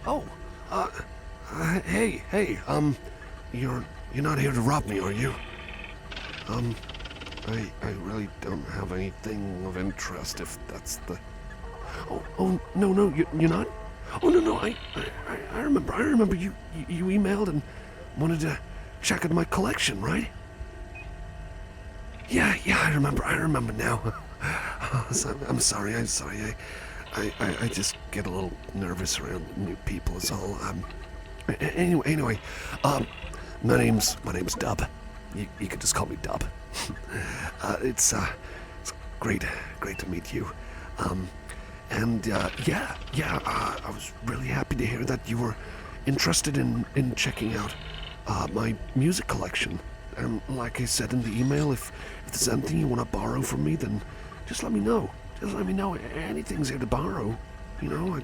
Oh, hey, you're not here to rob me, are you? I really don't have anything of interest, if that's the... Oh, no, you're not? Oh, no, I remember you emailed and wanted to check out my collection, right? Yeah, I remember now. I'm sorry. I just get a little nervous around new people is all. Anyway, my name's Dub. You can just call me Dub. It's great to meet you. I was really happy to hear that you were interested in checking out my music collection. And like I said in the email, if there's anything you want to borrow from me, then just let me know. Just let me know. Anything's here to borrow. You know, I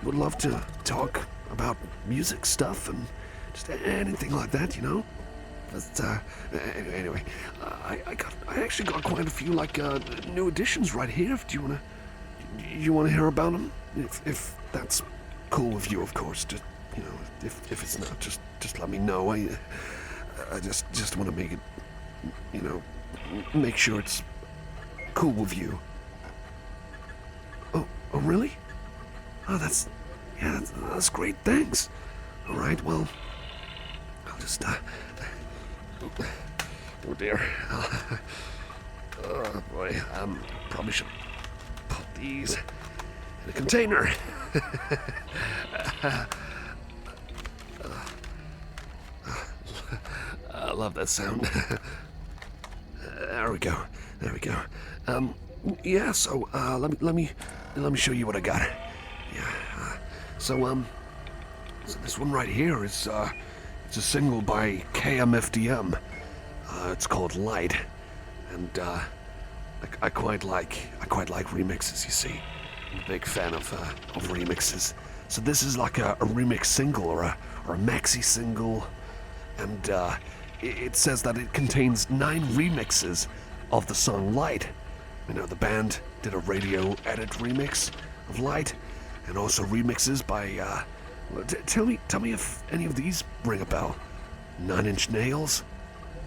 would love to talk about music stuff and just anything like that, you know? But, anyway, I actually got quite a few, new additions right here. Do you want to hear about them? If that's cool with you, of course. Just, you know, if it's not, just let me know. I just want to make it, you know, make sure it's cool with you. Oh, really? Oh, that's great. Thanks. All right, well, I'll just, oh dear. Oh boy, probably should put these in a container. I love that sound. There we go. Yeah. So let me show you what I got. Yeah. So this one right here is it's a single by KMFDM. It's called Light, and I quite like remixes. You see, I'm a big fan of remixes. So this is like a remix single or a maxi single, and it says that it contains 9 remixes of the song Light. You know, the band did a radio edit remix of Light, and also remixes by. Tell me if any of these ring a bell. 9 Inch Nails,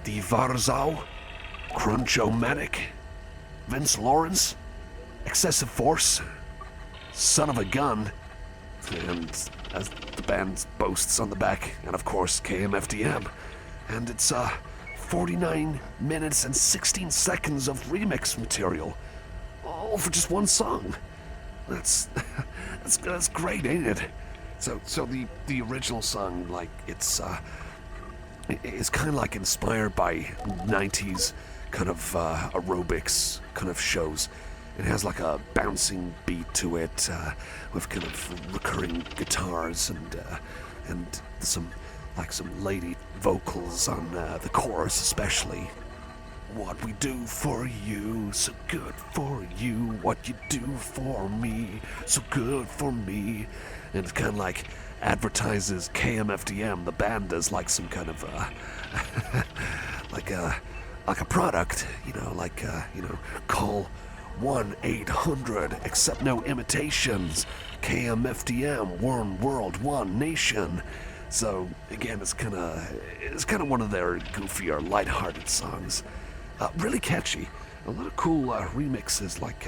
Die Warzau, Crunch-O-Matic, Vince Lawrence, Excessive Force, Son of a Gun, and as the band boasts on the back, and of course KMFDM. And it's 49 minutes and 16 seconds of remix material, all for just one song. That's great, ain't it? So the original song, like, it's kind of like inspired by 90s kind of aerobics kind of shows. It has like a bouncing beat to it with kind of recurring guitars and some lady vocals on the chorus especially. What we do for you, so good for you. What you do for me, so good for me. And it kind of like advertises KMFDM, the band, as like some kind of like a product, you know, call 1-800 accept no imitations, KMFDM, one world, one nation. So again, it's kind of one of their goofier, lighthearted songs. Really catchy. A lot of cool remixes, like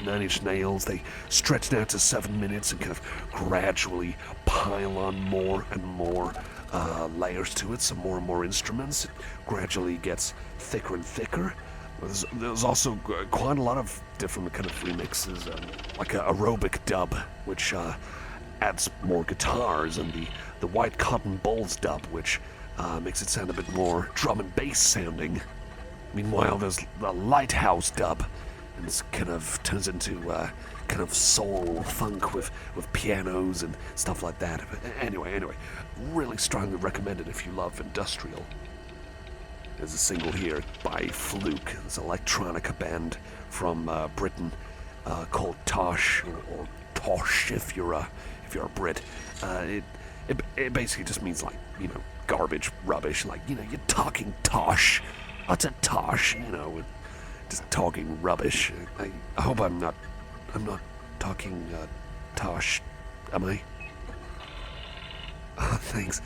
9 Inch Nails. They stretched out to 7 minutes and kind of gradually pile on more and more layers to it, some more and more instruments. It gradually gets thicker and thicker. There's also quite a lot of different kind of remixes, like a aerobic dub, which adds more guitars, and the White Cotton Bowls dub, which makes it sound a bit more drum and bass sounding. Meanwhile, there's the Lighthouse dub, and it kind of turns into kind of soul funk with pianos and stuff like that. Anyway, really strongly recommended if you love industrial. There's a single here by Fluke. It's an electronica band from Britain called Tosh, or Tosh if you're a Brit. It basically just means, like, you know, garbage rubbish, like, you're talking tosh. What's a tosh? Just talking rubbish. I hope I'm not talking tosh, am I? Oh, thanks.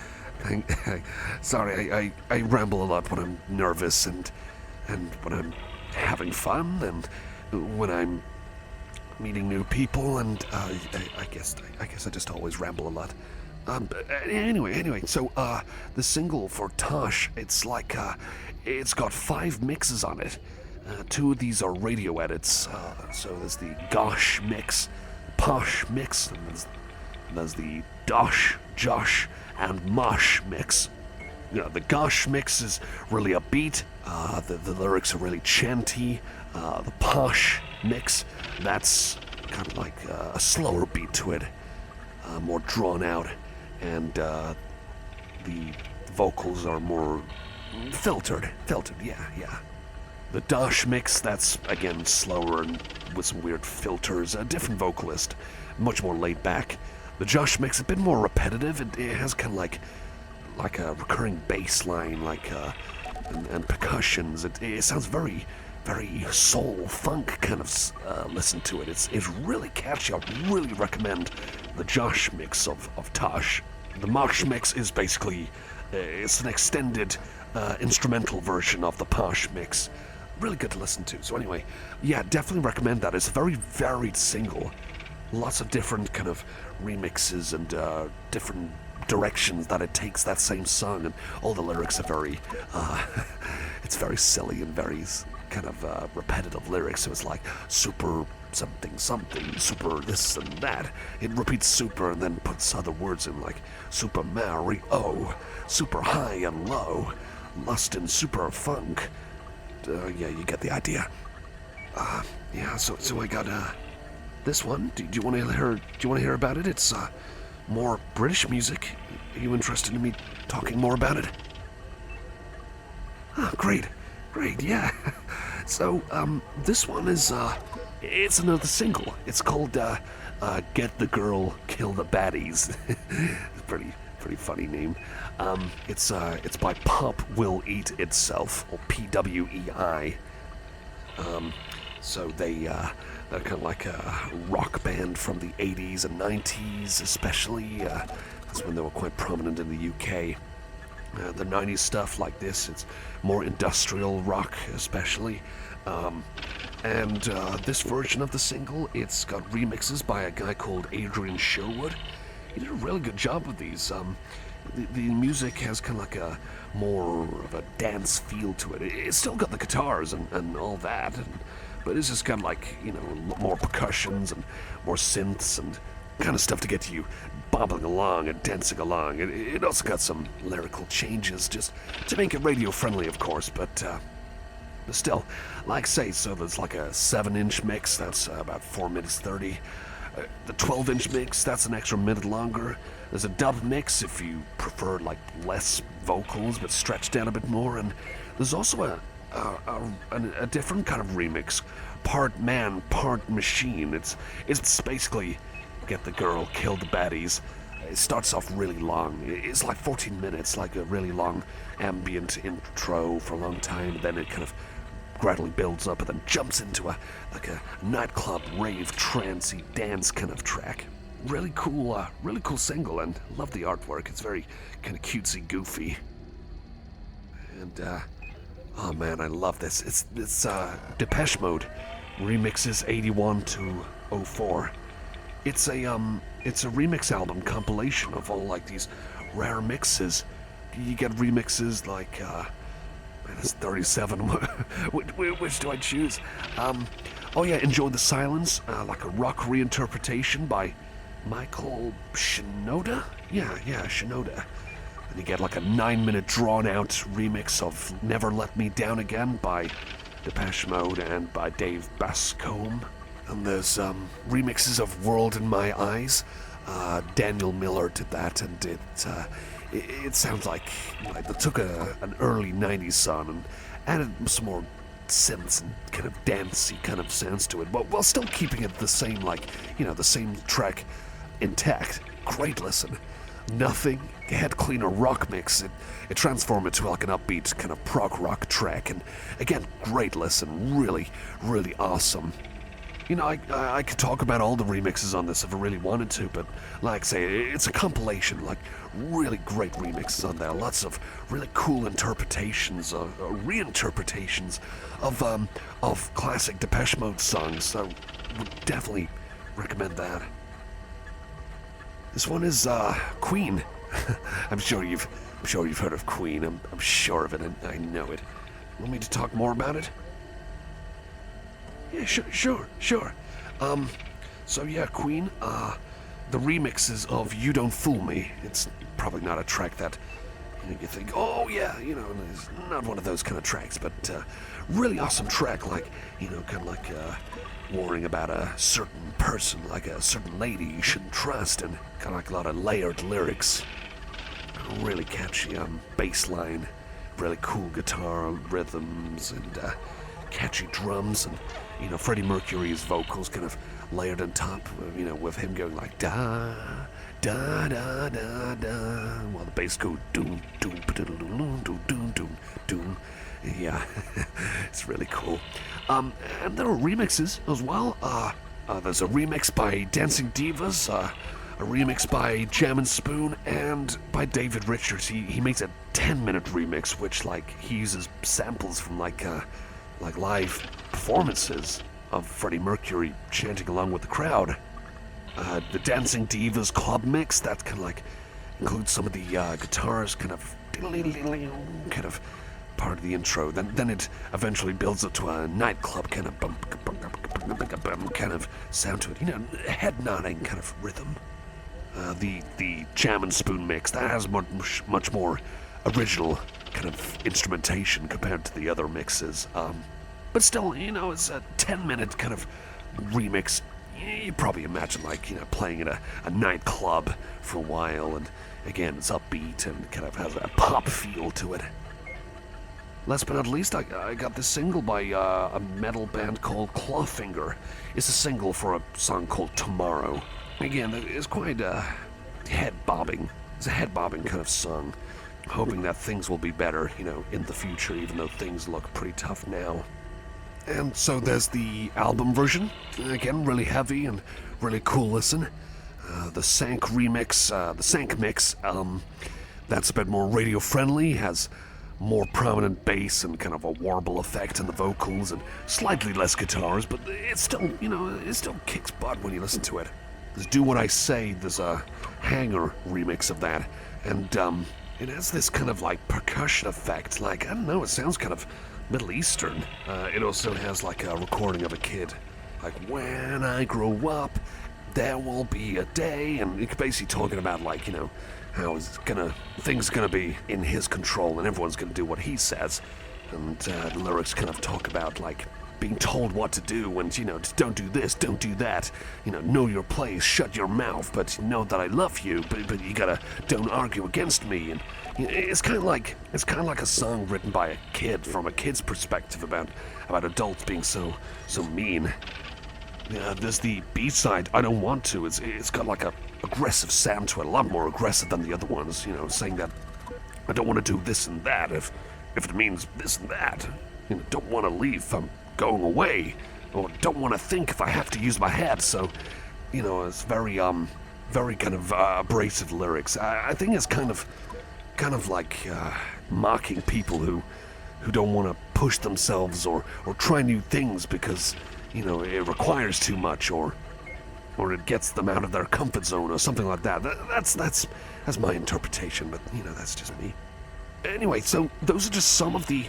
Sorry, I ramble a lot when I'm nervous and when I'm having fun and when I'm meeting new people, and I guess I just always ramble a lot. Anyway, so the single for Tosh, it's like it's got 5 mixes on it. 2 of these are radio edits. So there's the Gosh mix, Posh mix, and there's the Dosh, Josh, and Mosh mix. The Gosh mix is really upbeat. The lyrics are really chanty. The Posh mix, that's kind of like a slower beat to it, more drawn out, and the vocals are more filtered, yeah. The Dosh mix, that's again slower and with some weird filters, a different vocalist, much more laid back. The Josh mix, a bit more repetitive. It has kind of like a recurring bass line, and percussions. It sounds very, very soul funk kind of listen to it. It's really catchy. I really recommend the Josh mix of Tosh. The Mosh mix is basically it's an extended instrumental version of the Posh mix. Really good to listen to. So anyway, yeah, definitely recommend that. It's a very varied single. Lots of different kind of remixes and different directions that it takes that same song, and all the lyrics are very it's very silly and very kind of repetitive lyrics. So it's like super something, super this and that. It repeats super and then puts other words in, like Super Mario, super high and low, lust and super funk. Yeah, you get the idea. Yeah, so I got this one. Do you want to hear about it? It's more British music. Are you interested in me talking more about it? Oh, great, yeah. So, this one is, it's another single. It's called, Get the Girl, Kill the Baddies. Pretty funny name. It's by Pop Will Eat Itself, or PWEI. So they're kind of like a rock band from the 80s and 90s, especially. That's when they were quite prominent in the UK. The 90s stuff like this, it's more industrial rock, especially. And this version of the single, it's got remixes by a guy called Adrian Sherwood. He did a really good job with these. The music has kind of like a more of a dance feel to it. It's still got the guitars and all that, but it's just got like, more percussions and more synths and kind of stuff to get you bobbling along and dancing along. It also got some lyrical changes just to make it radio friendly, of course, but still, like say, so there's like a 7-inch mix, that's about 4 minutes 30. The 12-inch mix, that's an extra minute longer. There's a dub mix if you prefer like less vocals but stretched out a bit more, and there's also a different kind of remix, part man, part machine. It's basically Get the Girl, Kill the Baddies. It starts off really long. It's like 14 minutes, like a really long ambient intro for a long time, and then it kind of gradually builds up and then jumps into a nightclub rave trancey dance kind of track. Really cool single, and love the artwork. It's very kind of cutesy, goofy, and oh man, I love this. It's Depeche Mode remixes 81 to 04. It's a remix album compilation of all like these rare mixes. You get remixes like there's 37. Which do I choose? Oh yeah, Enjoy the Silence, like a rock reinterpretation by Michael Shinoda? Yeah, Shinoda. And you get like a 9-minute drawn-out remix of Never Let Me Down Again by Depeche Mode and by Dave Bascombe. And there's remixes of World in My Eyes. Daniel Miller did that, and it sounds like they took an early 90s song and added some more synths and kind of dancey kind of sounds to it, while still keeping it the same, the same track intact. Great listen. nothing head cleaner rock mix. It transformed into like an upbeat kind of prog rock track, and again, great listen, really, really awesome. You know, I could talk about all the remixes on this if I really wanted to, but like I say, it's a compilation, like really great remixes on there. Lots of really cool interpretations, reinterpretations of classic Depeche Mode songs, so would definitely recommend that. This one is Queen. I'm sure you've heard of Queen. I'm sure of it, and I know it. Want me to talk more about it? Yeah, sure. So yeah, Queen, the remixes of You Don't Fool Me. It's probably not a track that you think, oh yeah, it's not one of those kind of tracks, but really awesome track, like, kind of like warning about a certain person, like a certain lady you shouldn't trust, and kind of like a lot of layered lyrics. Really catchy bass line, really cool guitar rhythms, and catchy drums, and Freddie Mercury's vocals kind of layered on top, with him going like da da da da da, while the bass goes doom doom doom doom doom doom doom. Yeah, it's really cool. And there are remixes as well. There's a remix by Dancing Divas, a remix by Jam and Spoon, and by David Richards. He makes a 10-minute remix, which he uses samples from like live performances of Freddie Mercury chanting along with the crowd. The Dancing Divas club mix, that kind of includes some of the guitars kind of part of the intro. Then it eventually builds up to a nightclub kind of kind of sound to it, head nodding kind of rhythm. The Jam and Spoon mix, that has much more original kind of instrumentation compared to the other mixes. But still, it's a 10-minute kind of remix. You probably imagine playing at a nightclub for a while, and again, it's upbeat and kind of has a pop feel to it. Last but not least, I got this single by a metal band called Clawfinger. It's a single for a song called Tomorrow. Again, it's quite head-bobbing. It's a head-bobbing kind of song. Hoping that things will be better, in the future, even though things look pretty tough now. And so there's the album version. Again, really heavy and really cool listen. The Sank remix, the Sank mix, that's a bit more radio-friendly, has more prominent bass and kind of a warble effect in the vocals, and slightly less guitars, but it's still, it still kicks butt when you listen to it. There's Do What I Say, there's a Hanger remix of that, and it has this kind of percussion effect, I don't know, it sounds kind of Middle Eastern. It also has a recording of a kid, when I grow up, there will be a day, and it's basically talking about how things gonna be in his control and everyone's gonna do what he says. And the lyrics kind of talk about being told what to do and don't do this, don't do that, know your place, shut your mouth, but know that I love you, but you gotta don't argue against me. And it's kind of like a song written by a kid from a kid's perspective about adults being so mean. There's the B-side, I Don't Want To. It's got a aggressive sound to it, a lot more aggressive than the other ones, saying that I don't want to do this and that if it means this and that. Don't want to leave if I'm going away, or don't want to think if I have to use my head. So, it's very kind of abrasive lyrics. I think it's kind of mocking people who don't want to push themselves or try new things because it requires too much, or it gets them out of their comfort zone or something like that. That's my interpretation, but that's just me. Anyway, so those are just some of the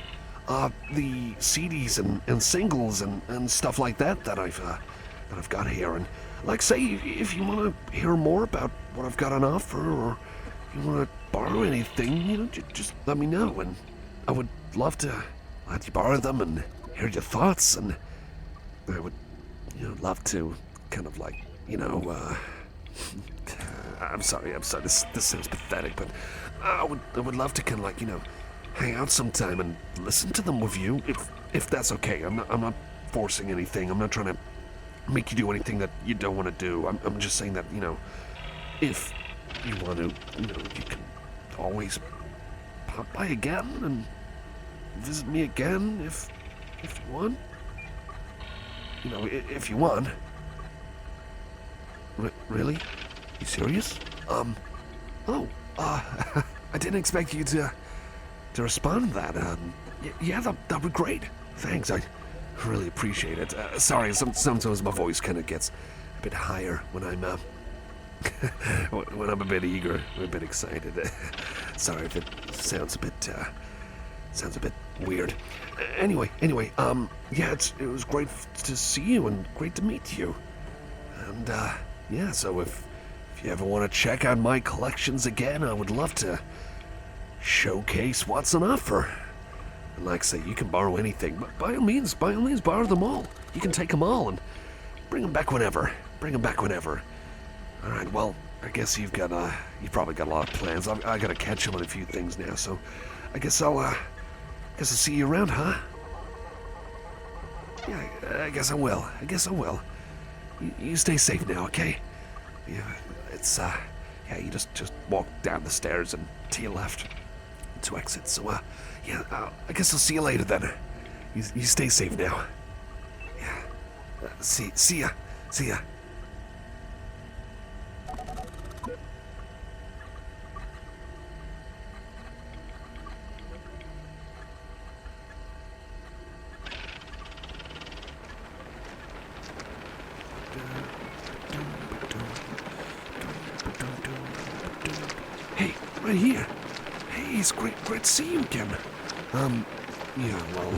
CDs and singles and stuff like that I've got here. And say, if you want to hear more about what I've got on offer, or you want to borrow anything, just let me know, and I would love to let you borrow them and hear your thoughts, and I would love to kind of I'm sorry, this sounds pathetic, but I would love to kind of hang out sometime and listen to them with you, if that's okay. I'm not forcing anything. I'm not trying to make you do anything that you don't want to do. I'm just saying that, if you want to, you can always pop by again and visit me again if you want. If you want. Really? You serious? I didn't expect you to respond to that. Yeah, that'd be great. Thanks, I really appreciate it. Sorry, sometimes my voice kind of gets a bit higher when I'm when I'm a bit eager, a bit excited. Sorry if it sounds a bit weird. Anyway, yeah, it was great to see you and great to meet you. And yeah, so if you ever want to check out my collections again, I would love to showcase what's on offer. And like I say, you can borrow anything, but by all means borrow them all. You can take them all and bring them back whenever. All right, well, I guess you've probably got a lot of plans. I gotta catch up on a few things now, so I guess I'll see you around, huh? Yeah, I guess I will. You stay safe now, okay? Yeah, it's yeah, you just walk down the stairs and to your left, 2 exits. So yeah, I guess I'll see you later then. You stay safe now. Yeah, see ya. Hey, right here. Hey, it's great to see you again. Yeah, well,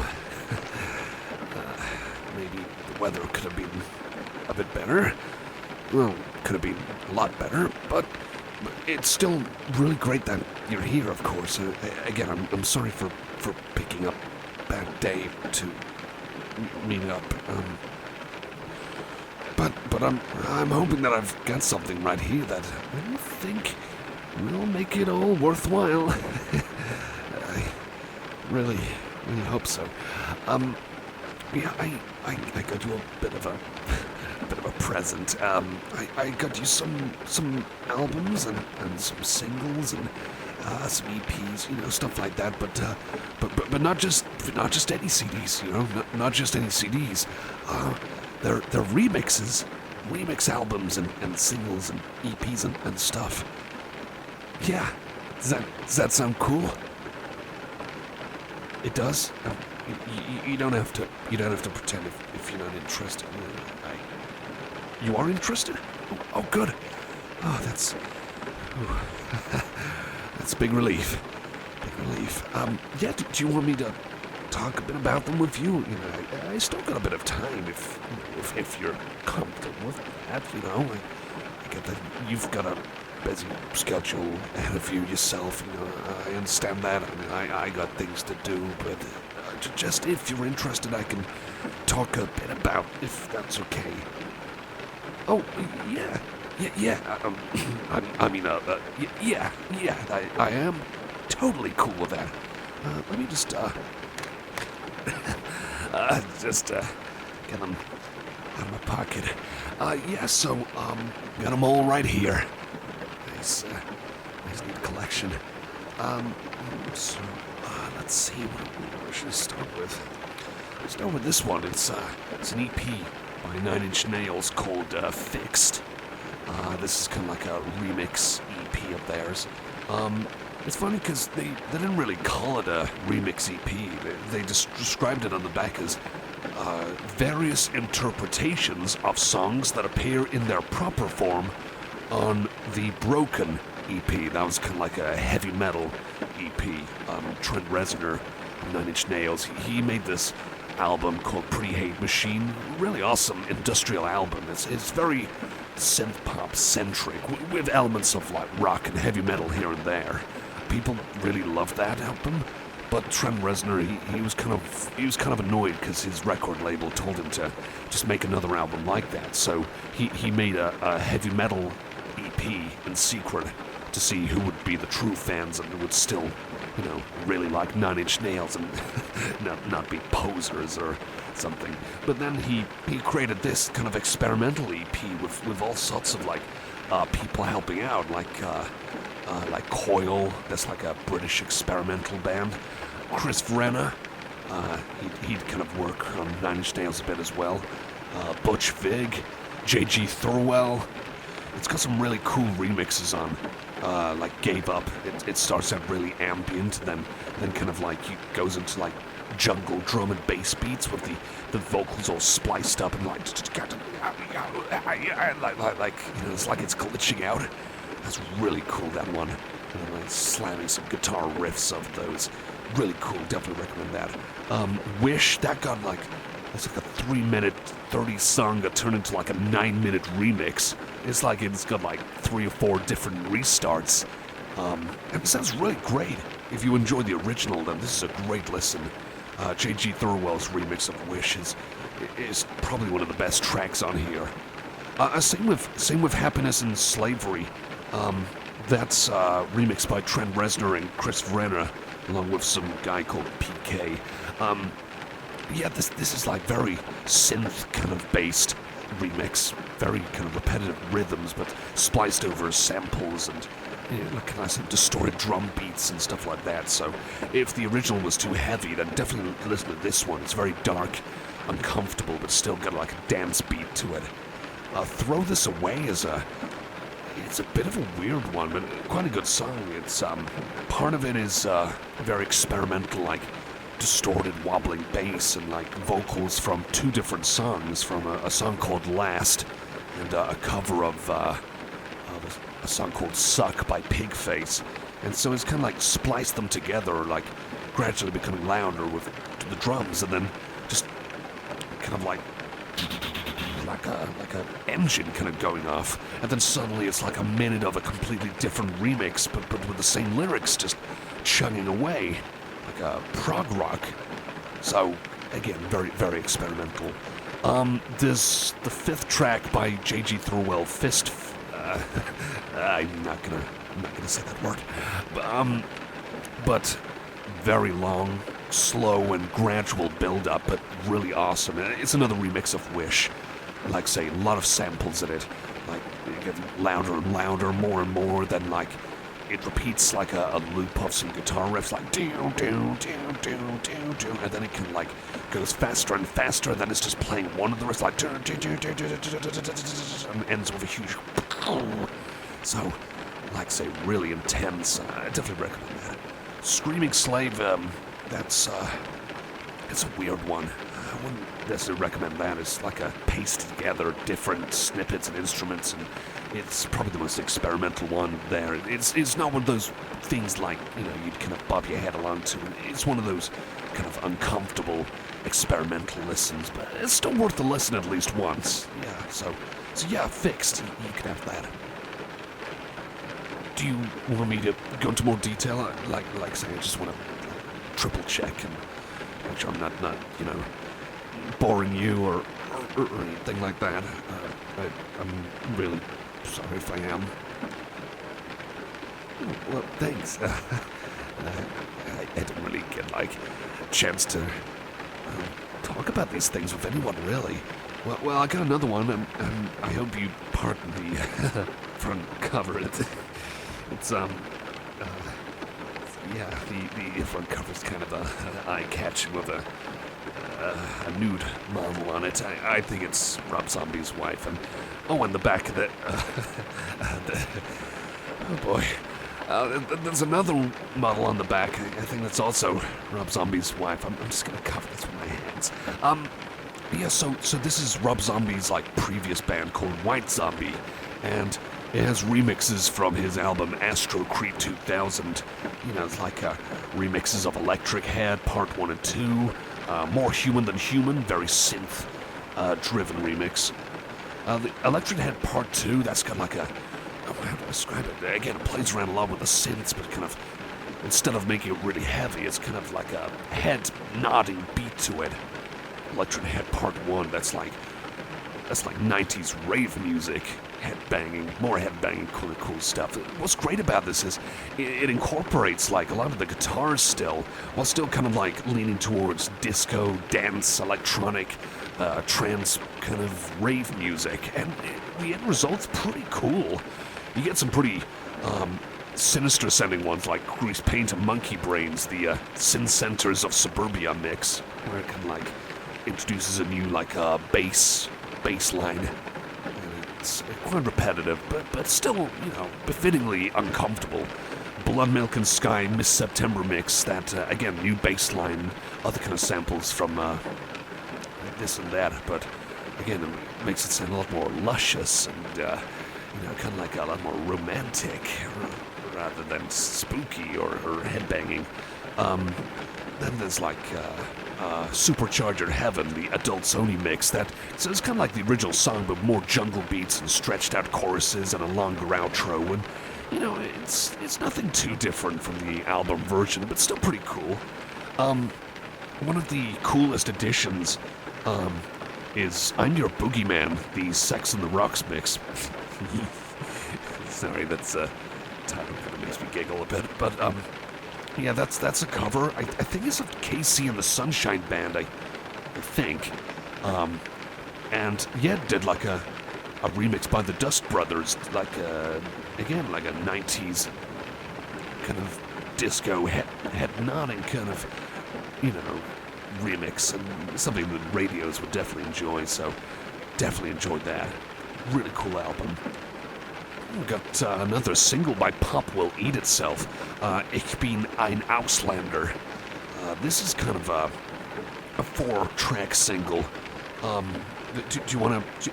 maybe the weather could have been a bit better. Well, could have been a lot better, but it's still really great that you're here, of course. Again, I'm sorry for picking up a bad day to meet up. But I'm hoping that I've got something right here that I think will make it all worthwhile. I really hope so. Yeah, I got you a bit of a present. I got you some albums and some singles and some EPs, stuff like that. But not just any CDs, not just any CDs. They're remix albums and singles and EPs and stuff. Yeah, does that sound cool? It does. You don't have to pretend if you're not interested. You are interested? Oh, good. Oh, that's a big relief. Yeah. Do you want me to talk a bit about them with you? I still got a bit of time if you're comfortable with that. I get that you've got a busy schedule ahead of you yourself. I understand that. I got things to do, but just if you're interested, I can talk a bit about if that's okay. Oh, yeah. Yeah. I am totally cool with that. Let me just get them out of my pocket. Yeah. So got them all right here. Nice neat collection. So let's see. Where should I start with? Start with this one. It's an EP by 9 Inch Nails called Fixed. This is kind of like a remix EP of theirs. It's funny because they didn't really call it a remix EP. They just described it on the back as various interpretations of songs that appear in their proper form on the Broken EP. That was kind of like a heavy metal EP. Trent Reznor of 9 Inch Nails, he made this album called Pretty Hate Machine. Really awesome industrial album. It's very synth pop centric with elements of like rock and heavy metal here and there. People really loved that album, but Trent Reznor he was kind of annoyed because his record label told him to just make another album like that. So he made a heavy metal EP in secret to see who would be the true fans and who would still, really like 9 Inch Nails and not be posers or something. But then he created this kind of experimental EP with all sorts of like people helping out, like Coil, that's like a British experimental band. Chris Vrenna, he'd kind of work on Nine Inch Nails a bit as well. Butch Vig, J.G. Thurwell. It's got some really cool remixes on. Like Gave Up, it starts out really ambient, then kind of like it goes into like jungle drum and bass beats with the vocals all spliced up and like you know, it's like it's glitching out. That's really cool, that one. And like slamming some guitar riffs of those. Really cool, definitely recommend that. Wish, that got like, it's like a 3-minute 30 song that turned into like a 9-minute remix. It's like it's got like 3 or 4 different restarts. And it sounds really great. If you enjoy the original, then this is a great listen. J.G. Thurwell's remix of Wish is probably one of the best tracks on here. Same with Happiness and Slavery. That's remixed by Trent Reznor and Chris Vrenna, along with some guy called PK. Yeah, this is like very synth kind of based remix, very kind of repetitive rhythms, but spliced over samples and like kind of some distorted drum beats and stuff like that. So if the original was too heavy, then definitely listen to this one. It's very dark, uncomfortable, but still got like a dance beat to it. Throw This Away is it's a bit of a weird one, but quite a good song. It's part of it is very experimental, like distorted wobbling bass and like vocals from 2 different songs, from a song called Last and a cover of a song called Suck by Pigface. And so it's kind of like spliced them together, like gradually becoming louder with the drums, and then just kind of like a engine kind of going off, and then suddenly it's like a minute of a completely different remix, but with the same lyrics just chugging away, like a prog rock. So again, very, very experimental. There's the 5th track by J.G. Thurwell, Fist. I'm not gonna say that word, but very long, slow, and gradual build-up, but really awesome. It's another remix of Wish. Like, say, a lot of samples in it, like, getting louder and louder, more and more, then, like, it repeats, like, a loop of some guitar riffs, like, and then it can, like, goes faster and faster, and then it's just playing one of the riffs, like, and ends with a huge, so, like, say, really intense. I definitely recommend that. Screaming Slave, that's, it's a weird one. I wouldn't necessarily recommend that. It's like a paste together different snippets and instruments, and it's probably the most experimental one there. It's not one of those things like, you know, you'd kind of bob your head along to. It's one of those kind of uncomfortable experimental listens, but it's still worth the listen at least once. Yeah, so yeah, Fixed. You can have that. Do you want me to go into more detail? Like say, I just want to triple check and make sure I'm not you know, boring you or anything like that. I'm really sorry if I am. Well, thanks. I didn't really get like a chance to talk about these things with anyone really. Well, I got another one, and I hope you pardon the front cover. It's yeah, the front cover's kind of eye-catching with a nude model on it. I think it's Rob Zombie's wife, and and the back of it. Oh boy. There's another model on the back. I think that's also Rob Zombie's wife. I'm just gonna cover this with my hands. Yeah, so this is Rob Zombie's like previous band called White Zombie, and it has remixes from his album Astro Creep 2000. You know, it's like remixes of Electric Head Part 1 and 2, More Human Than Human, very synth driven remix. The Electric Head Part 2, that's got like a, how to describe it? Again, it plays around a lot with the synths, but kind of, instead of making it really heavy, it's kind of like a head nodding beat to it. Electric Head Part 1, that's like 90s rave music, headbanging, more headbanging, cool stuff. What's great about this is it incorporates like a lot of the guitars still, while still kind of like leaning towards disco, dance, electronic, trance kind of rave music, and the end result's pretty cool. You get some pretty sinister sounding ones like Grease Paint and Monkey Brains, the Sin Centers of Suburbia mix, where it kind of like introduces a new like bass line. It's quite repetitive, but still, you know, befittingly uncomfortable. Blood Milk and Sky Miss September mix, that again, new bass line, other kind of samples from this and that, but again, it makes it sound a lot more luscious and you know, kind of like a lot more romantic rather than spooky or headbanging. Then there's like Supercharger Heaven, the Adult Sony mix. So it's kind of like the original song, but more jungle beats and stretched out choruses and a longer outro. And you know, it's nothing too different from the album version, but still pretty cool. One of the coolest additions is I'm Your Boogeyman, the Sex and the Rocks mix. Sorry, that's title kind of makes me giggle a bit, but yeah, that's a cover. I think it's of KC and the Sunshine Band. I think, and yeah, did like a remix by the Dust Brothers, like again like a '90s kind of disco head nodding kind of, you know, remix, and something that radios would definitely enjoy. So definitely enjoyed that. Really cool album. We got another single by Pop Will Eat Itself, Ich bin ein Ausländer. This is kind of a 4-track single. Do you want to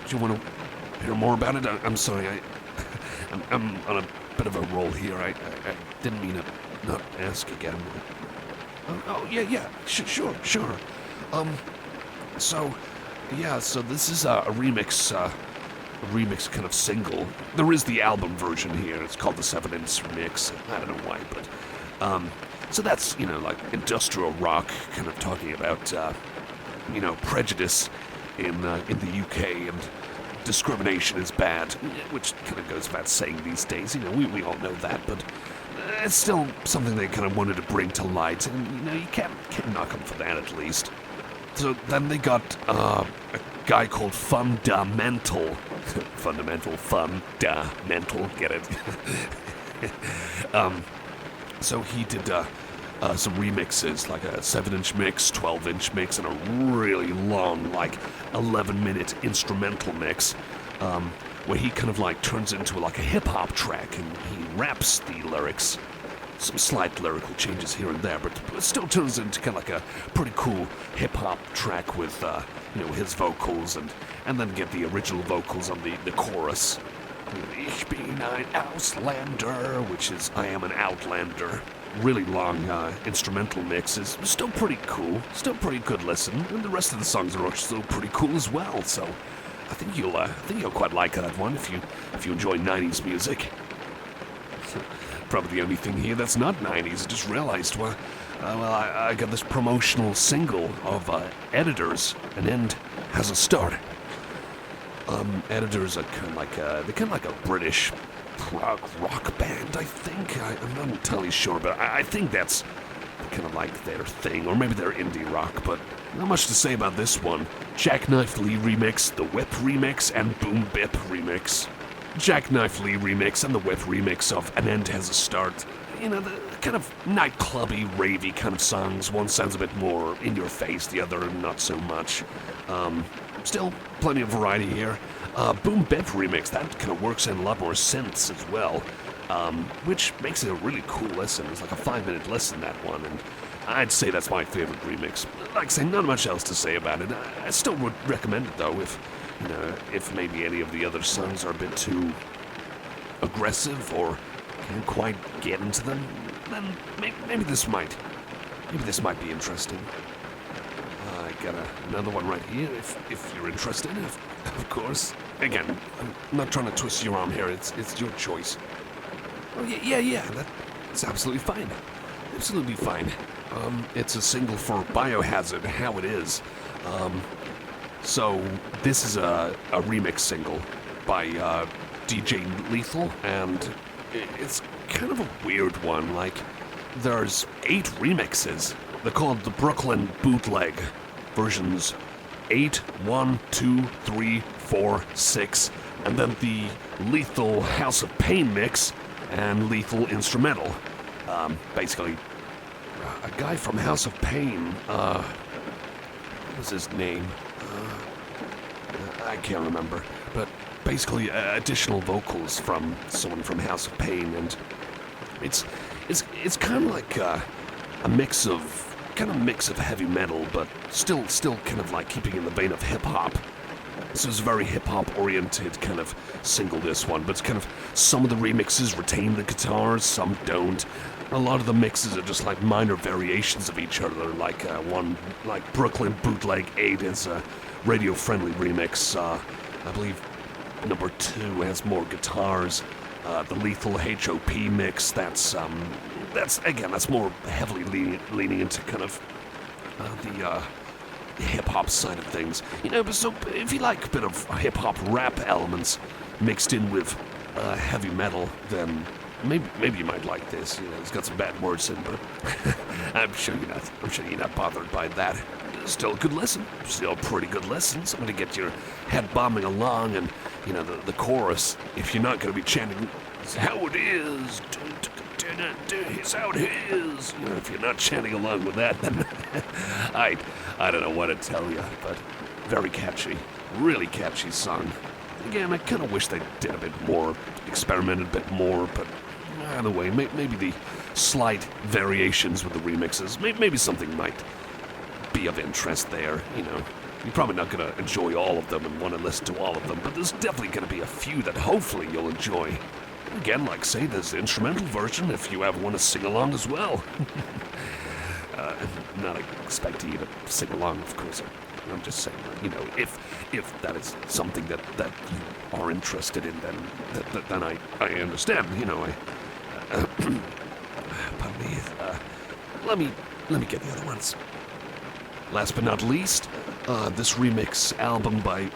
hear more about it? I'm sorry, I'm on a bit of a roll here. I didn't mean to not ask again. Oh yeah, sure. So this is a remix kind of single. There is the album version here. It's called the 7-inch mix. I don't know why, but so that's, you know, like industrial rock, kind of talking about you know, prejudice in the UK, and discrimination is bad, which kind of goes without saying these days. You know, we all know that, but it's still something they kind of wanted to bring to light, and you know, you can't knock them for that at least. So then they got a guy called Fundamental, get it? So he did some remixes, like a 7-inch mix, 12-inch mix, and a really long, like 11-minute instrumental mix, where he kind of like turns into like a hip-hop track, and he raps the lyrics. Some slight lyrical changes here and there, but it still turns into kind of like a pretty cool hip-hop track with, you know, his vocals, and then get the original vocals on the chorus. Ich bin ein Ausländer, which is I am an outlander. Really long instrumental mix is still pretty cool, still pretty good listen, and the rest of the songs are still pretty cool as well. So I think you'll quite like that one if you enjoy 90s music. Probably the only thing here that's not 90s. I just realized, I got this promotional single of Editors, An End Has a Start. Editors are kind of like a British prog rock band, I think. I'm not entirely sure, but I think that's kind of like their thing, or maybe they're indie rock, but not much to say about this one. Jackknife Lee remix, the Whip remix, and Boom Bip remix. Jackknife Lee remix and the Whip remix of An End Has a Start. You know, the kind of nightclubby, ravey kind of songs. One sounds a bit more in your face, the other not so much. Still, plenty of variety here. Boom Bip remix, that kind of works in a lot more synths as well, which makes it a really cool listen. It's like a 5-minute listen, that one, and I'd say that's my favorite remix. Like I say, not much else to say about it. I still would recommend it, though, if maybe any of the other songs are a bit too aggressive or can't quite get into them, then maybe this might be interesting. I got another one right here, if you're interested, of course. Again, I'm not trying to twist your arm here, it's your choice. Oh, yeah, that's absolutely fine. Absolutely fine. It's a single for Biohazard, How It Is. So this is a remix single by DJ Lethal, and it's kind of a weird one. Like, there's 8 remixes. They're called the Brooklyn Bootleg versions 8, 1, 2, 3, 4, 6, and then the Lethal House of Pain mix and Lethal Instrumental. Basically, a guy from House of Pain, what was his name? I can't remember, but basically additional vocals from someone from House of Pain, and it's kind of like a mix of heavy metal, but still kind of like keeping in the vein of hip hop. This is a very hip hop oriented kind of single, this one, but it's kind of, some of the remixes retain the guitars, some don't. A lot of the mixes are just like minor variations of each other, like one, like Brooklyn Bootleg 8 is a radio-friendly remix. I believe number 2 has more guitars. The Lethal HOP mix, that's more heavily leaning into kind of the hip-hop side of things. But so if you like a bit of hip-hop rap elements mixed in with heavy metal, then maybe you might like this. It's got some bad words in, but I'm sure you're not bothered by that. Still a good listen. Still a pretty good listen. Something to get your head bobbing along, and the chorus. If you're not going to be chanting, "It's how it is," it's how it is. If you're not chanting along with that, then I don't know what to tell you. But very catchy, really catchy song. Again, I kind of wish they did a bit more, experimented a bit more, but either way, maybe the slight variations with the remixes, maybe something might be of interest there. You're probably not going to enjoy all of them and want to listen to all of them, but there's definitely going to be a few that hopefully you'll enjoy. Again, like say, there's the instrumental version if you ever want to sing along as well. I'm not expecting you to sing along, of course. I'm just saying, if that is something that you are interested in, then I understand. Pardon me. Let me get the other ones. Last but not least, this remix album by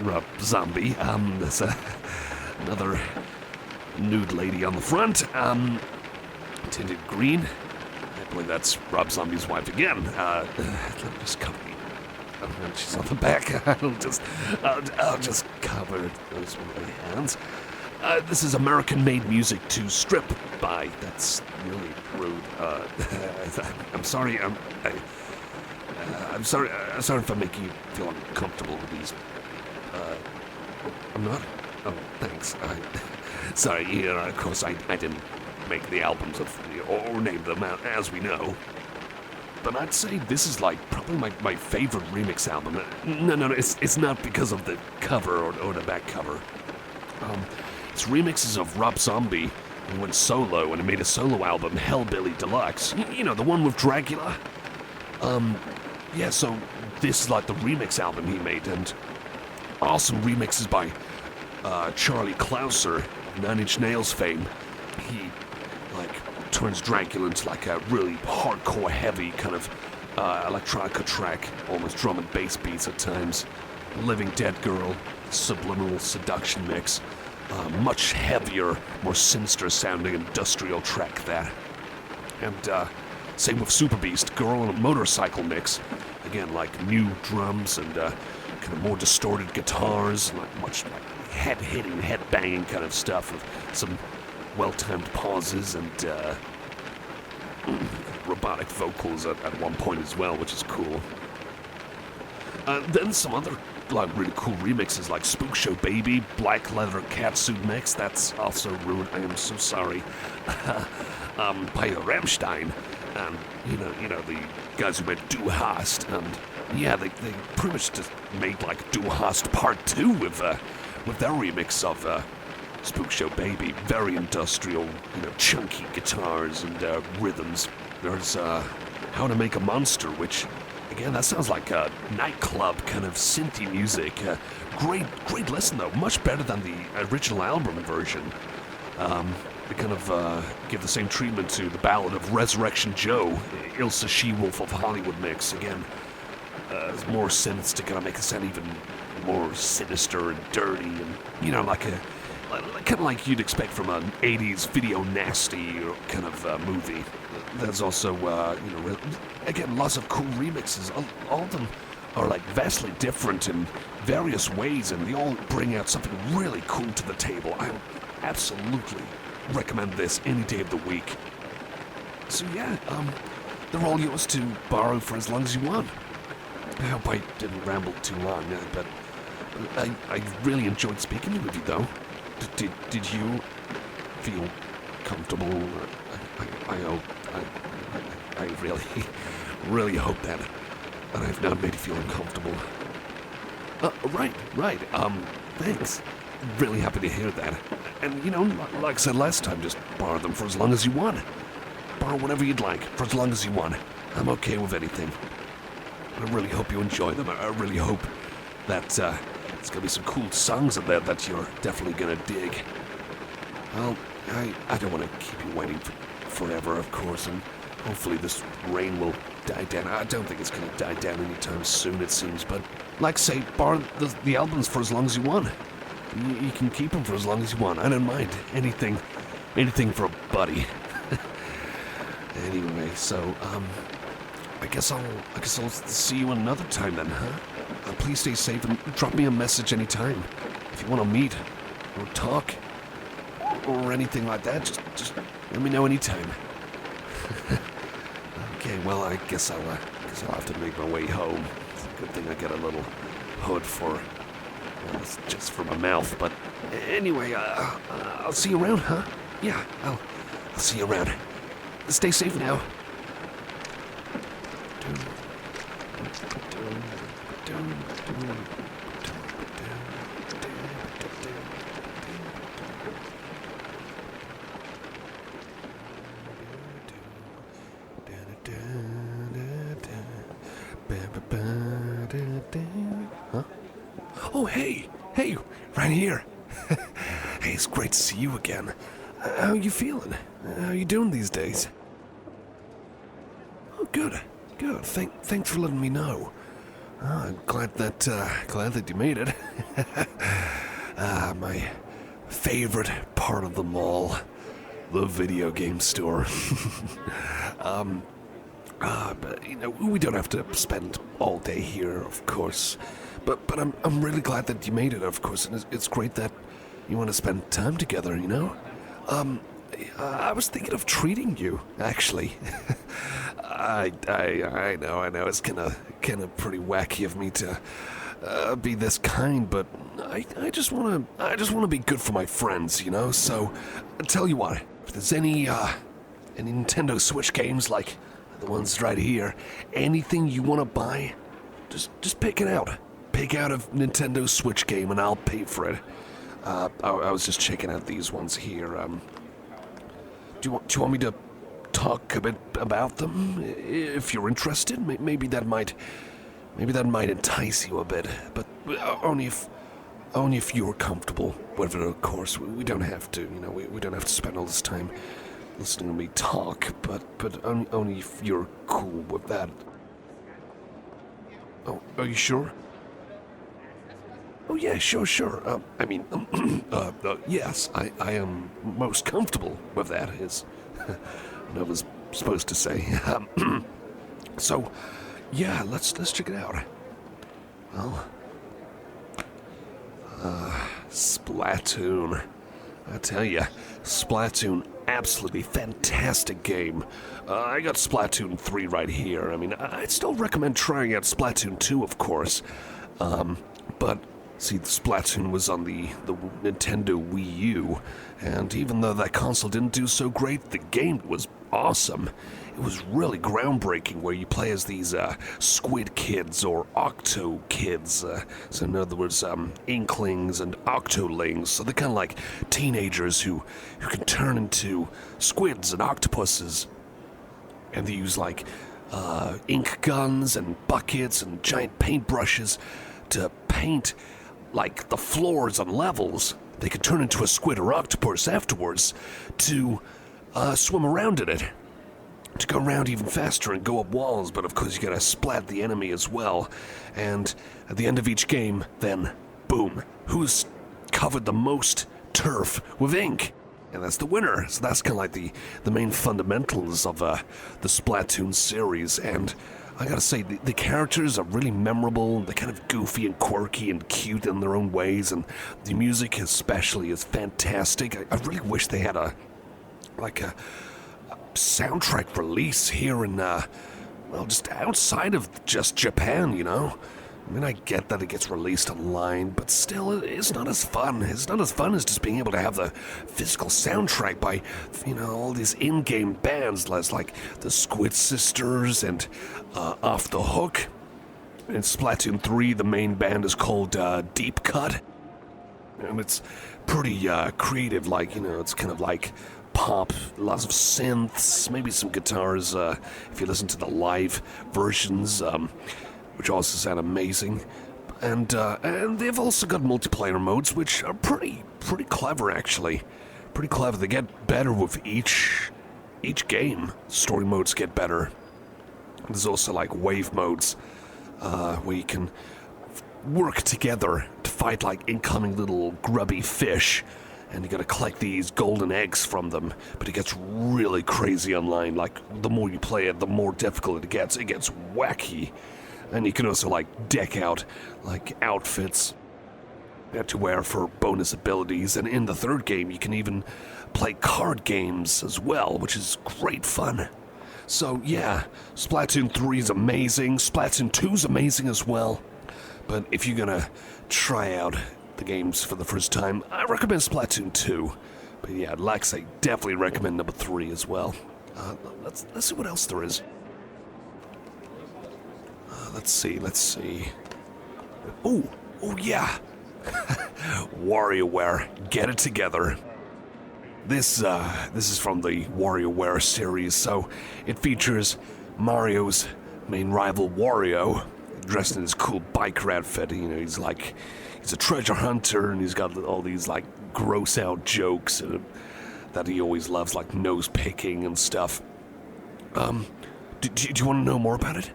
Rob Zombie. There's another nude lady on the front, tinted green. I believe that's Rob Zombie's wife again. Let me just cover me. She's on the back. I'll just cover those with my hands. This is American-made music to strip by. That's really rude. I'm sorry. I'm sorry if I'm making you feel uncomfortable with these. I'm not. Oh, thanks. Sorry. Of course, I didn't make the albums or name them out, as we know. But I'd say this is like probably my favorite remix album. No, it's not because of the cover or the back cover. It's remixes of Rob Zombie, who went solo and made a solo album, Hellbilly Deluxe. The one with Dracula? Yeah, so this is like the remix album he made, and awesome remixes by Charlie Clouser of 9 Inch Nails fame. He, turns Dracula into a really hardcore, heavy kind of electronica track, almost drum and bass beats at times. Living Dead Girl, Subliminal Seduction mix. Much heavier, more sinister sounding industrial track there. And same with Super Beast, Girl on a Motorcycle mix. Again, new drums and kind of more distorted guitars, much head-hitting, head-banging kind of stuff with some well-timed pauses and robotic vocals at one point as well, which is cool. Then some other really cool remixes like Spook Show Baby, Black Leather Catsuit mix, that's also ruined, I am so sorry, by Rammstein, and, the guys who made Du Hast, and, yeah, they pretty much just made, Du Hast Part 2 with their remix of, Spook Show Baby. Very industrial, chunky guitars and, rhythms. There's, How to Make a Monster, which, again, that sounds like a nightclub kind of synthy music. Great listen, though. Much better than the original album version. They kind of give the same treatment to the ballad of Resurrection Joe, Ilsa She-Wolf of Hollywood mix. Again, it's more sinister to kind of make it sound even more sinister and dirty, and, like kind of like you'd expect from an 80s video nasty kind of movie. There's also, again, lots of cool remixes. All of them are like vastly different in various ways, and they all bring out something really cool to the table. I absolutely recommend this any day of the week. So yeah, they're all yours to borrow for as long as you want. I hope I didn't ramble too long, but I really enjoyed speaking with you, though. Did you feel comfortable? I really hope that I've not made you feel uncomfortable. Right. Thanks. Really happy to hear that. And, like I said last time, just borrow them for as long as you want. Borrow whatever you'd like, for as long as you want. I'm okay with anything. I really hope you enjoy them. I really hope that there's going to be some cool songs in there that you're definitely going to dig. Well, I don't want to keep you waiting forever, of course, and hopefully this rain will die down. I don't think it's going to die down anytime soon, it seems, but like I say, borrow the albums for as long as you want. You can keep them for as long as you want. I don't mind. Anything for a buddy. Anyway, so, I guess I'll see you another time then, huh? Please stay safe and drop me a message anytime. If you want to meet, or talk, or anything like that, just let me know anytime. Okay, well, I guess I'll have to make my way home. It's a good thing I got a little hood for, it's just for my mouth, but anyway, I'll see you around, huh? Yeah, I'll see you around. Stay safe now. Huh? Oh, hey, right here. Hey, it's great to see you again. How you feeling? How you doing these days? Oh, good. Thanks for letting me know. I'm glad that you made it. My favorite part of the mall, the video game store. But we don't have to spend all day here, of course. But I'm really glad that you made it, of course, and it's great that you want to spend time together, I was thinking of treating you, actually. I know, it's kind of pretty wacky of me to be this kind, but I just want to be good for my friends, So, I'll tell you what, if there's any Nintendo Switch games like the ones right here, anything you want to buy, just pick it out. Pick out a Nintendo Switch game, and I'll pay for it. I was just checking out these ones here. Do you want me to talk a bit about them? If you're interested, maybe that might entice you a bit. But only if you're comfortable with it, of course. We don't have to. We don't have to spend all this time listening to me talk. But only if you're cool with that. Oh, are you sure? Oh yeah, sure. Yes, I am most comfortable with that, is what I was supposed to say. So, yeah, let's check it out. Well, Splatoon. I tell ya, Splatoon, absolutely fantastic game. I got Splatoon 3 right here. I mean, I'd still recommend trying out Splatoon 2, of course. But see, Splatoon was on the Nintendo Wii U, and even though that console didn't do so great, the game was awesome. It was really groundbreaking, where you play as these squid kids or octo kids. So in other words, inklings and octolings. So they're kind of like teenagers who can turn into squids and octopuses. And they use like ink guns and buckets and giant paintbrushes to paint like the floors on levels. They could turn into a squid or octopus afterwards to swim around in it, to go around even faster and go up walls. But of course you gotta splat the enemy as well. And at the end of each game, then boom, who's covered the most turf with ink. And that's the winner. So that's kind of like the main fundamentals of the Splatoon series. And I gotta say, the characters are really memorable. They're kind of goofy and quirky and cute in their own ways. And the music especially is fantastic. I really wish they had a soundtrack release here in, just outside of just Japan, you know? I mean, I get that it gets released online, but still, it's not as fun. It's not as fun as just being able to have the physical soundtrack by, all these in-game bands, like the Squid Sisters and Off the Hook. In Splatoon 3, the main band is called Deep Cut, and it's pretty creative, it's kind of like pop, lots of synths, maybe some guitars, if you listen to the live versions, which also sound amazing. And they've also got multiplayer modes, which are pretty clever, actually. Pretty clever. They get better with each game. Story modes get better. There's also like wave modes, where you can work together to fight like incoming little grubby fish, and you gotta collect these golden eggs from them. But it gets really crazy online. Like, the more you play it, the more difficult it gets. It gets wacky. And you can also, deck out, outfits to wear for bonus abilities. And in the third game, you can even play card games as well, which is great fun. So, yeah, Splatoon 3 is amazing. Splatoon 2 is amazing as well. But if you're gonna try out the games for the first time, I recommend Splatoon 2. But yeah, like I say, definitely recommend number 3 as well. Let's see what else there is. Let's see. Oh yeah. WarioWare, get it together. This is from the WarioWare series, so it features Mario's main rival Wario, dressed in his cool biker outfit. He's a treasure hunter, and he's got all these gross out jokes that he always loves, like nose picking and stuff. Do you want to know more about it?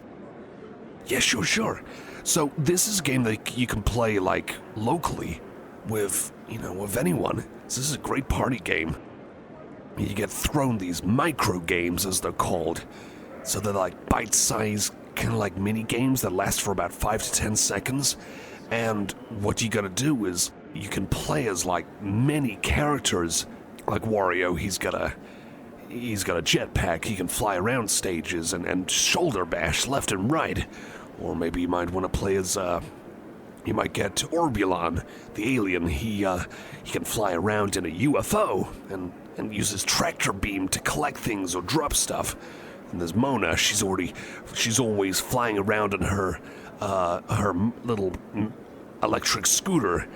Yeah, sure. So this is a game that you can play locally with anyone. So this is a great party game. You get thrown these micro games, as they're called. So they're bite-sized, kind of mini games that last for about 5 to 10 seconds. And what you gotta do is you can play as many characters. Like Wario, he's got a jetpack. He can fly around stages and shoulder bash left and right. Or maybe you might want to play as, you might get Orbulon, the alien. He can fly around in a UFO and use his tractor beam to collect things or drop stuff. And there's Mona. She's always flying around in her little electric scooter.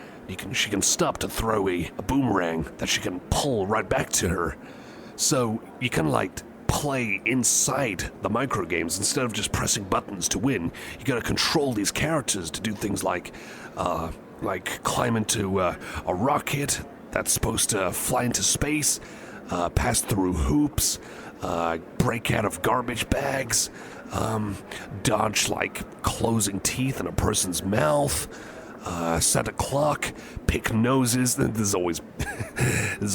She can stop to throw a boomerang that she can pull right back to her. So you kind of play inside the micro games instead of just pressing buttons to win. You gotta control these characters to do things like climb into a rocket that's supposed to fly into space, pass through hoops, break out of garbage bags, dodge closing teeth in a person's mouth, set a clock, pick noses. There's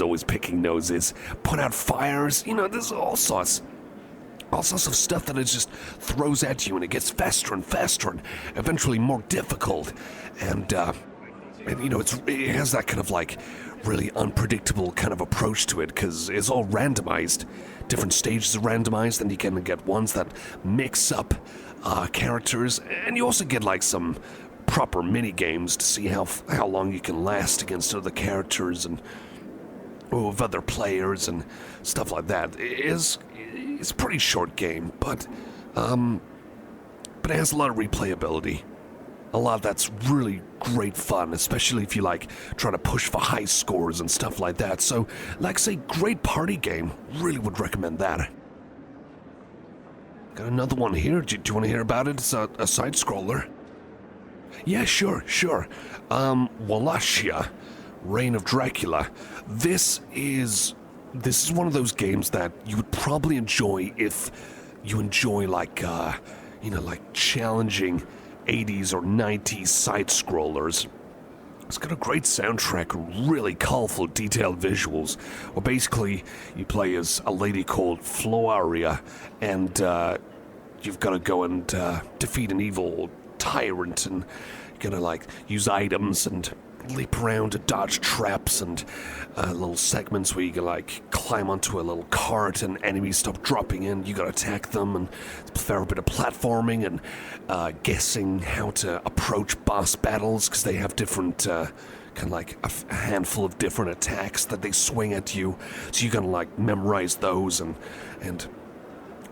always picking noses. Put out fires. There's all sorts of stuff that it just throws at you, and it gets faster and faster, and eventually more difficult. And it has that kind of really unpredictable kind of approach to it, because it's all randomized. Different stages are randomized, and you can get ones that mix up characters, and you also get some proper mini games to see how long you can last against other characters and with other players and stuff like that. It's a pretty short game, but it has a lot of replayability. A lot of that's really great fun, especially if you try to push for high scores and stuff like that. So, say, great party game. Really would recommend that. Got another one here. Do you want to hear about it? It's a side scroller. Yeah, sure. Wallachia, Reign of Dracula. This is one of those games that you would probably enjoy if you enjoy challenging 80s or 90s side scrollers. It's got a great soundtrack, really colorful, detailed visuals. Well, basically, you play as a lady called Floaria, and you've got to go and defeat an evil tyrant, and you're gonna like use items and leap around to dodge traps and little segments where you can like climb onto a little cart and enemies stop dropping in. You gotta attack them, and it's a fair bit of platforming and guessing how to approach boss battles, because they have different kind of like a handful of different attacks that they swing at you, so you gotta like memorize those and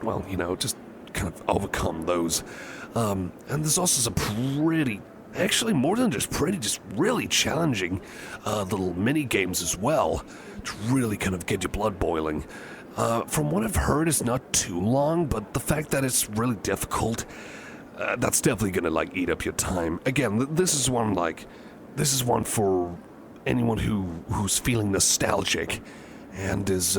well, you know, just kind of overcome those. And there's also some pretty, actually more than just pretty, just really challenging little mini games as well to really kind of get your blood boiling. From what I've heard, it's not too long, but the fact that it's really difficult, that's definitely gonna like eat up your time. Again, this is one for anyone who's feeling nostalgic and is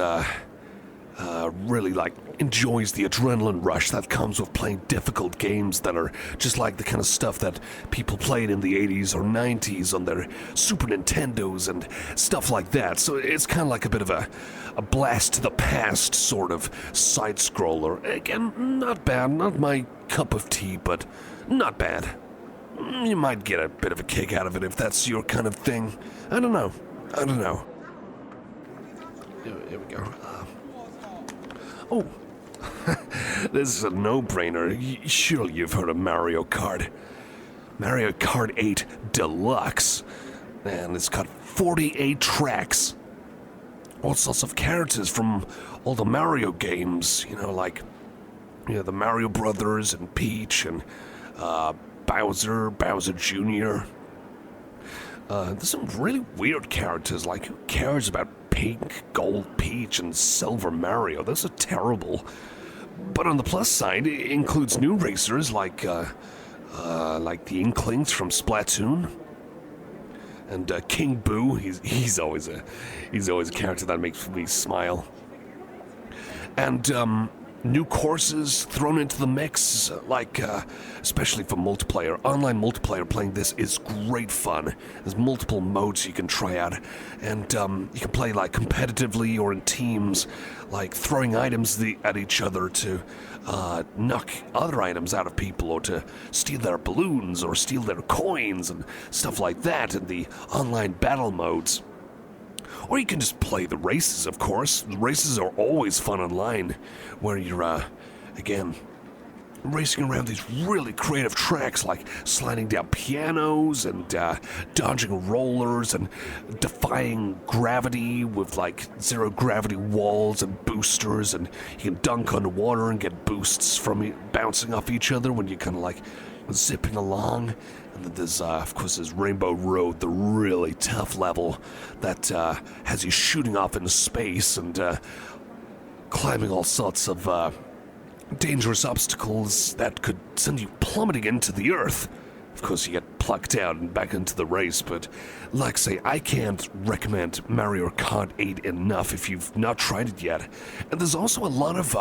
really like enjoys the adrenaline rush that comes with playing difficult games that are just like the kind of stuff that people played in the 80s or 90s on their Super Nintendos and stuff like that. So it's kind of like a bit of a blast to the past sort of side scroller. Again, not bad, not my cup of tea, but not bad. You might get a bit of a kick out of it if that's your kind of thing. I don't know. Here we go. Oh, this is a no-brainer. Surely you've heard of Mario Kart. Mario Kart 8 Deluxe. And it's got 48 tracks. All sorts of characters from all the Mario games. You know, like the Mario Brothers and Peach and Bowser Jr. There's some really weird characters, like who cares about Pink, Gold Peach, and Silver Mario? Those are terrible. But on the plus side, it includes new racers like the Inklings from Splatoon, and King Boo. He's always a character that makes me smile. And new courses thrown into the mix, like especially for multiplayer. Online multiplayer playing this is great fun. There's multiple modes you can try out, and you can play like competitively or in teams, like throwing items at each other to knock other items out of people, or to steal their balloons or steal their coins and stuff like that in the online battle modes. Or you can just play the races, of course. The races are always fun online, where you're, again, racing around these really creative tracks, like sliding down pianos and dodging rollers and defying gravity with, like, zero-gravity walls and boosters, and you can dunk underwater and get boosts from bouncing off each other when you're kind of, like, zipping along. And then there's, of course, there's Rainbow Road, the really tough level that has you shooting off into space and climbing all sorts of dangerous obstacles that could send you plummeting into the earth. Of course, you get plucked out and back into the race, but like I say, I can't recommend Mario Kart 8 enough if you've not tried it yet. And there's also a lot of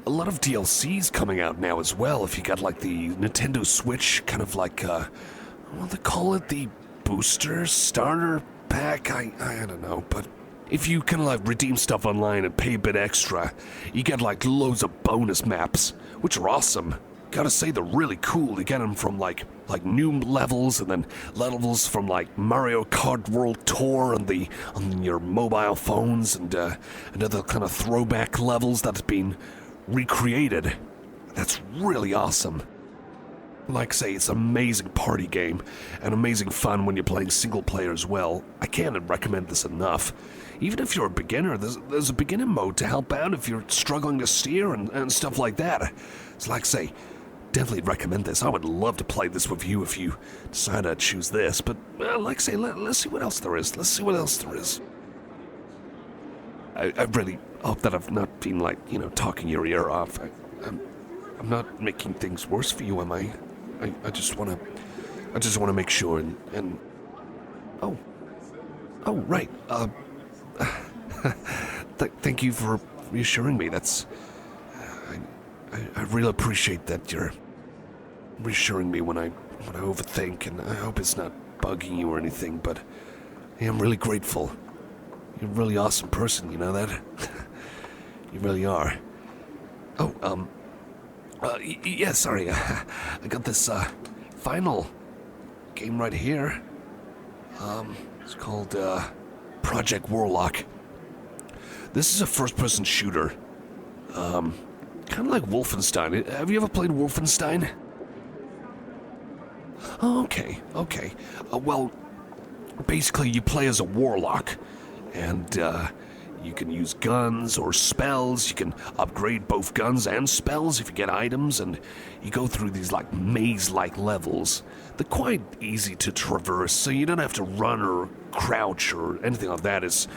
DLCs coming out now as well. If you got like the Nintendo Switch, kind of like what do they call it, the booster starter pack? I don't know, but if you kind of like redeem stuff online and pay a bit extra, you get like loads of bonus maps, which are awesome. Gotta say, they're really cool. You get them from like new levels, and then levels from like Mario Kart World Tour on your mobile phones, and other kind of throwback levels that's been recreated. That's really awesome. Like I say, it's an amazing party game and amazing fun when you're playing single player as well. I can't recommend this enough. Even if you're a beginner, there's a beginner mode to help out if you're struggling to steer and stuff like that. So like I say, definitely recommend this. I would love to play this with you if you decide to choose this. But like I say, let's see what else there is. I really hope that I've not been like, talking your ear off. I'm not making things worse for you, am I? I just want to make sure and oh right. Thank you for reassuring me. That's I really appreciate that you're reassuring me when I overthink, and I hope it's not bugging you or anything, but hey, I'm really grateful. You're a really awesome person, you know that? You really are. Oh, yeah, sorry. I got this, final game right here. It's called, Project Warlock. This is a first-person shooter. Kind of like Wolfenstein. Have you ever played Wolfenstein? Oh, okay. Well, basically you play as a warlock, and you can use guns or spells. You can upgrade both guns and spells if you get items, and you go through these like maze-like levels. They're quite easy to traverse, so you don't have to run or crouch or anything like that. It's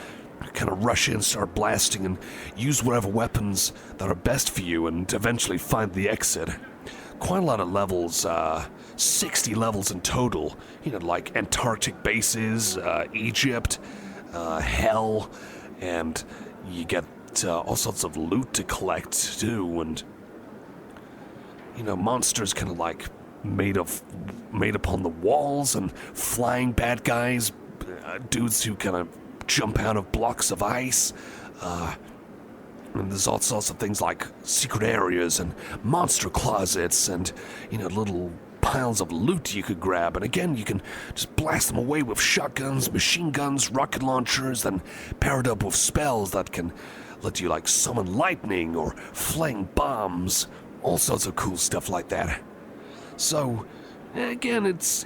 kind of rush in, start blasting, and use whatever weapons that are best for you, and eventually find the exit. Quite a lot of levels, 60 levels in total. You know, like Antarctic bases, Egypt, hell, and you get all sorts of loot to collect too, and you know, monsters kind of like made upon the walls, and flying bad guys, dudes who kind of jump out of blocks of ice. And there's all sorts of things like secret areas and monster closets and, you know, little piles of loot you could grab. And again, you can just blast them away with shotguns, machine guns, rocket launchers, and pair it up with spells that can let you, like, summon lightning or fling bombs. All sorts of cool stuff like that. So, again, it's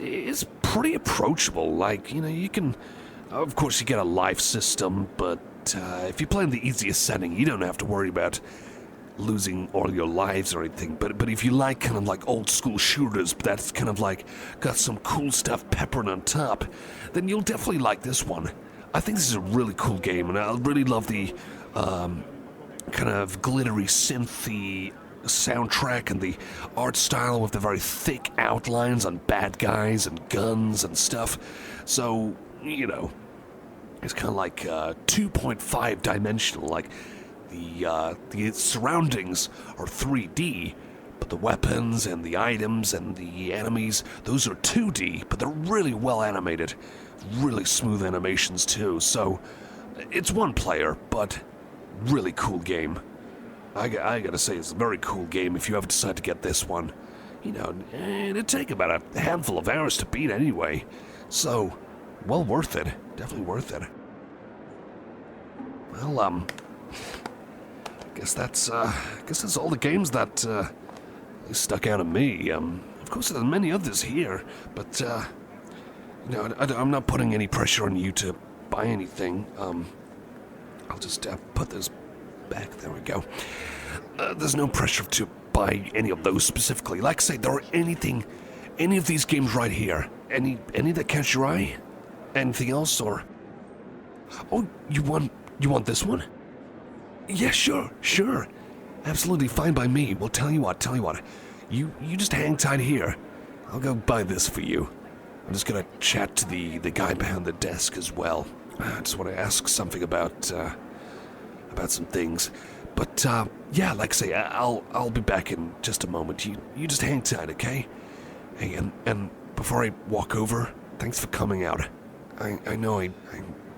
pretty approachable. Like, you know, you can... Of course, you get a life system, but if you play in the easiest setting, you don't have to worry about losing all your lives or anything. But if you like kind of like old school shooters, but that's kind of like got some cool stuff peppered on top, then you'll definitely like this one. I think this is a really cool game, and I really love the kind of glittery synthy soundtrack and the art style with the very thick outlines on bad guys and guns and stuff. So, you know, it's kind of like 2.5 dimensional. Like the surroundings are 3D, but the weapons and the items and the enemies, those are 2D, but they're really well animated, really smooth animations too. So it's one player, but really cool game. I gotta say, it's a very cool game if you ever decide to get this one. You know, it'd take about a handful of hours to beat anyway. So, well worth it. Definitely worth it. Well, I guess that's all the games that stuck out of me. Of course, there are many others here, but you know, I'm not putting any pressure on you to buy anything. I'll just put this back. There we go. There's no pressure to buy any of those specifically. Like I say, there are any of these games right here. Any that catch your eye? Anything else, or? Oh, you want this one? Yeah, sure. Absolutely fine by me. Well, tell you what. You just hang tight here. I'll go buy this for you. I'm just gonna chat to the guy behind the desk as well. I just want to ask something about some things. But, yeah, like I say, I'll be back in just a moment. You just hang tight, okay? Hey, and before I walk over, thanks for coming out. I know I'm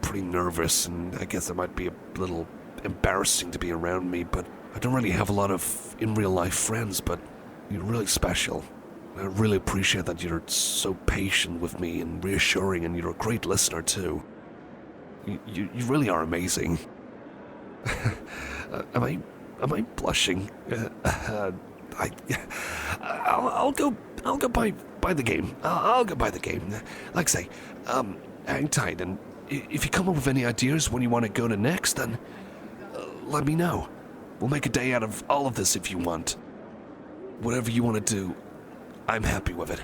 pretty nervous, and I guess it might be a little embarrassing to be around me, but I don't really have a lot of in-real-life friends, but you're really special. I really appreciate that you're so patient with me and reassuring, and you're a great listener, too. You really are amazing. Am I blushing? I'll go buy the game. I'll go buy the game. Like I say, hang tight, and if you come up with any ideas when you want to go to next, then let me know. We'll make a day out of all of this if you want. Whatever you want to do, I'm happy with it.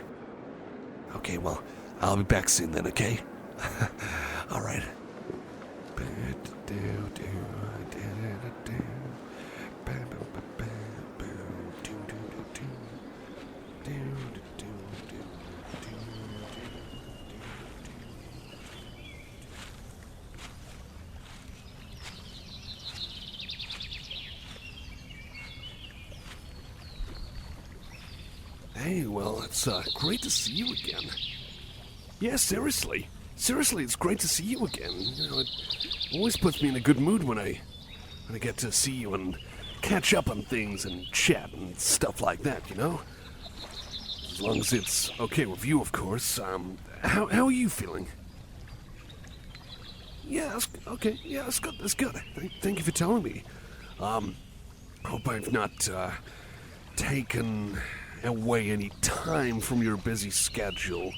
Okay, well, I'll be back soon then, okay? All right. Hey, well, it's great to see you again. Yeah, seriously. Seriously, it's great to see you again. You know, it always puts me in a good mood when I get to see you and catch up on things and chat and stuff like that, you know? As long as it's okay with you, of course. How are you feeling? Yeah, that's okay. Yeah, that's good. That's good. Thank you for telling me. Hope I've not taken away any time from your busy schedule.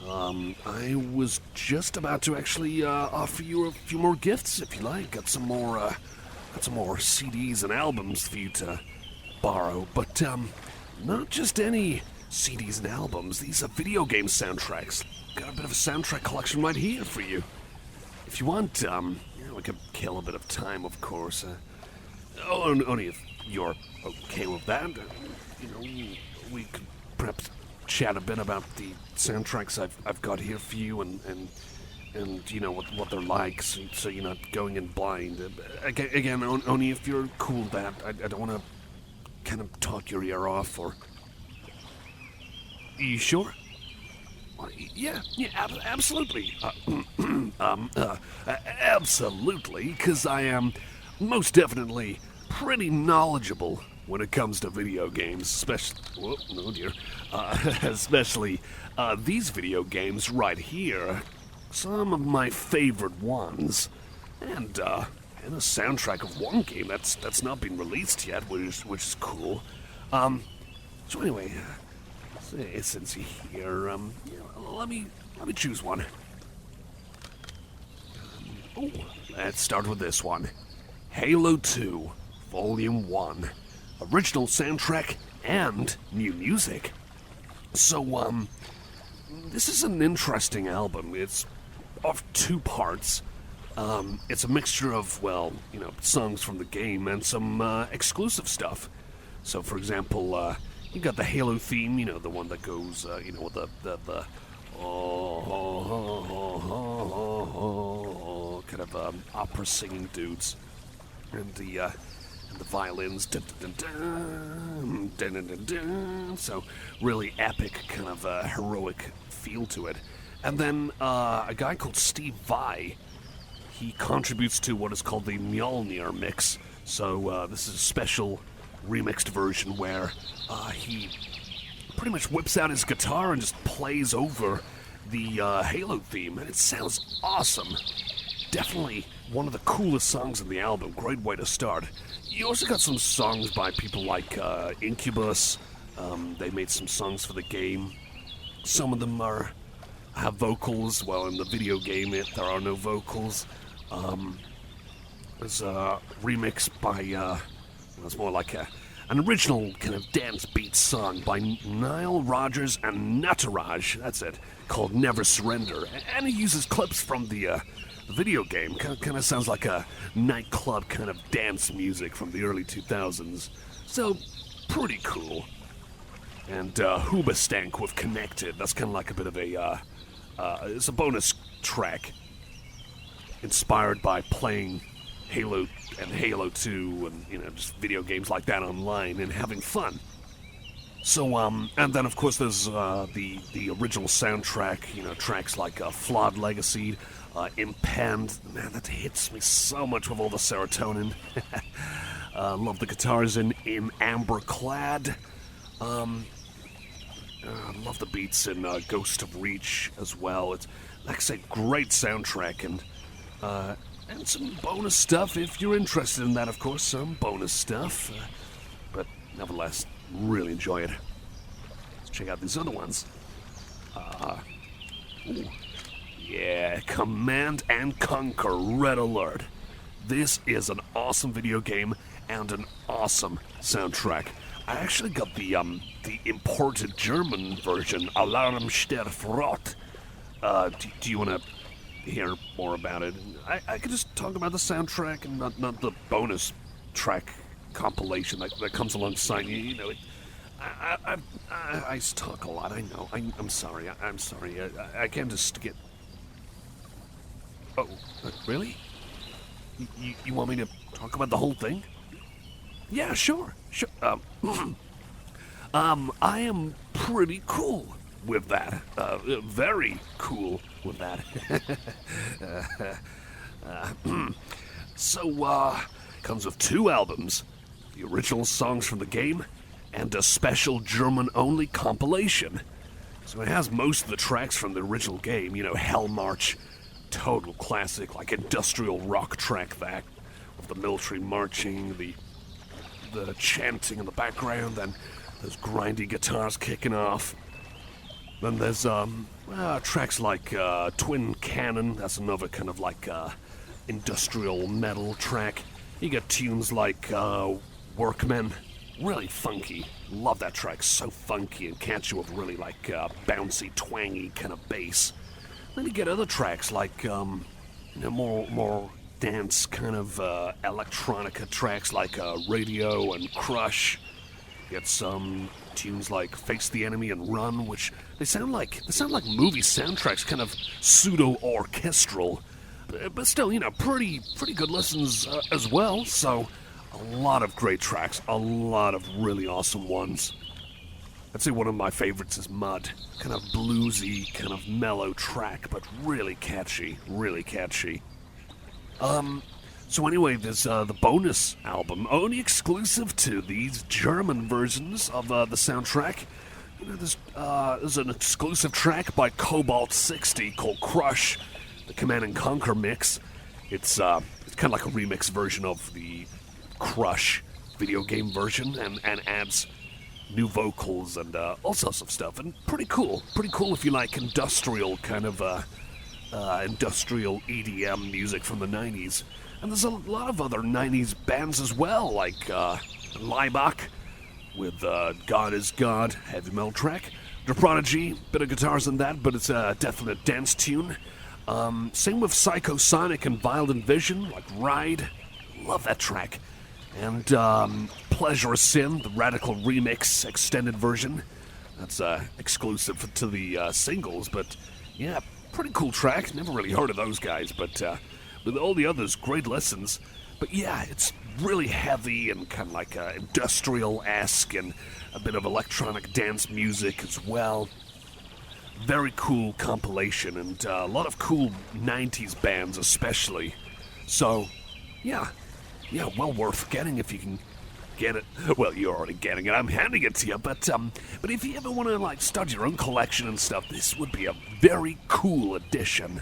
I was just about to actually offer you a few more gifts, if you like. Got some more CDs and albums for you to borrow, but not just any CDs and albums. These are video game soundtracks. Got a bit of a soundtrack collection right here for you. If you want, we could kill a bit of time, of course. Only if you're okay with that. We could perhaps chat a bit about the soundtracks I've got here for you, and you know what they're like, so you're not going in blind. Again, only if you're cool with that. I don't want to kind of talk your ear off, or... You sure? Yeah, absolutely. Absolutely, because I am most definitely pretty knowledgeable when it comes to video games, especially these video games right here. Some of my favorite ones, and a soundtrack of one game that's not been released yet, which is cool. So anyway, since you're here, let me choose one. Let's start with this one. Halo 2, Volume 1. Original soundtrack and new music. So, this is an interesting album. It's of two parts. It's a mixture of, songs from the game and some exclusive stuff. So, for example, you got the Halo theme, the one that goes, with the kind of opera singing dudes, and the violins, so really epic, kind of heroic feel to it. And then a guy called Steve Vai, he contributes to what is called the Mjolnir mix. So this is a special remixed version where he pretty much whips out his guitar and just plays over the Halo theme, and it sounds awesome. Definitely one of the coolest songs in the album. Great way to start. You also got some songs by people like Incubus. They made some songs for the game. Some of them have vocals. Well, in the video game, there are no vocals. There's a remix by, it's more like an original kind of dance beat song by Nile Rodgers and Nataraj, that's it, called Never Surrender. And he uses clips from the video game. Kind of sounds like a nightclub kind of dance music from the early 2000s. So, pretty cool. And Hoobastank with Connected. That's kind of like a bit of a, it's a bonus track inspired by playing Halo and Halo 2 and, just video games like that online and having fun. So, and then of course there's the original soundtrack, tracks like Flawed Legacy, Impend. Man, that hits me so much with all the serotonin. Love the guitars in Amber Clad. Love the beats in Ghost of Reach as well. It's, like I said, great soundtrack, and some bonus stuff if you're interested in that, of course. Some bonus stuff. But nevertheless, really enjoy it. Let's check out these other ones. Yeah, Command and Conquer Red Alert. This is an awesome video game and an awesome soundtrack. I actually got the imported German version, Alarmstern. Do you want to hear more about it? I could just talk about the soundtrack and not the bonus track compilation that comes alongside. I talk a lot. I know. I'm sorry. I'm sorry. I can't just get. Oh, really? You want me to talk about the whole thing? Yeah, sure. I am pretty cool. with that. Very cool with that. So, comes with 2 albums, the original songs from the game, and a special German-only compilation. So it has most of the tracks from the original game, Hell March, total classic, like industrial rock track that, with the military marching, the chanting in the background, and those grindy guitars kicking off. Then there's tracks like Twin Cannon, that's another kind of like industrial metal track. You get tunes like Workmen, really funky. Love that track, so funky and catchy with really like bouncy, twangy kind of bass. Then you get other tracks like more dance kind of electronica tracks like Radio and Crush. You get some tunes like Face the Enemy and Run, which they sound like movie soundtracks, kind of pseudo orchestral, but still, pretty good listens as well. So a lot of great tracks, a lot of really awesome ones. I'd say one of my favorites is Mud, kind of bluesy, kind of mellow track, but really catchy, really catchy. So anyway, there's the bonus album, only exclusive to these German versions of the soundtrack. There's an exclusive track by Cobalt 60 called Crush, the Command & Conquer mix. It's kind of like a remix version of the Crush video game version, and adds new vocals and all sorts of stuff. And pretty cool if you like industrial kind of industrial EDM music from the 90s. And there's a lot of other 90s bands as well, like Laibach with God is God, heavy metal track. The Prodigy, bit of guitars in that, but it's a definite dance tune. Same with Psychosonic and Violent Vision, like Ride. Love that track. And Pleasure of Sin, the Radical Remix extended version. That's exclusive to the singles, but yeah, pretty cool track. Never really heard of those guys, but with all the others, great listens. But yeah, it's really heavy and kind of like industrial-esque and a bit of electronic dance music as well. Very cool compilation, and a lot of cool 90s bands especially. So, yeah, well worth getting if you can get it. Well, you're already getting it. I'm handing it to you, but if you ever want to like start your own collection and stuff, this would be a very cool addition.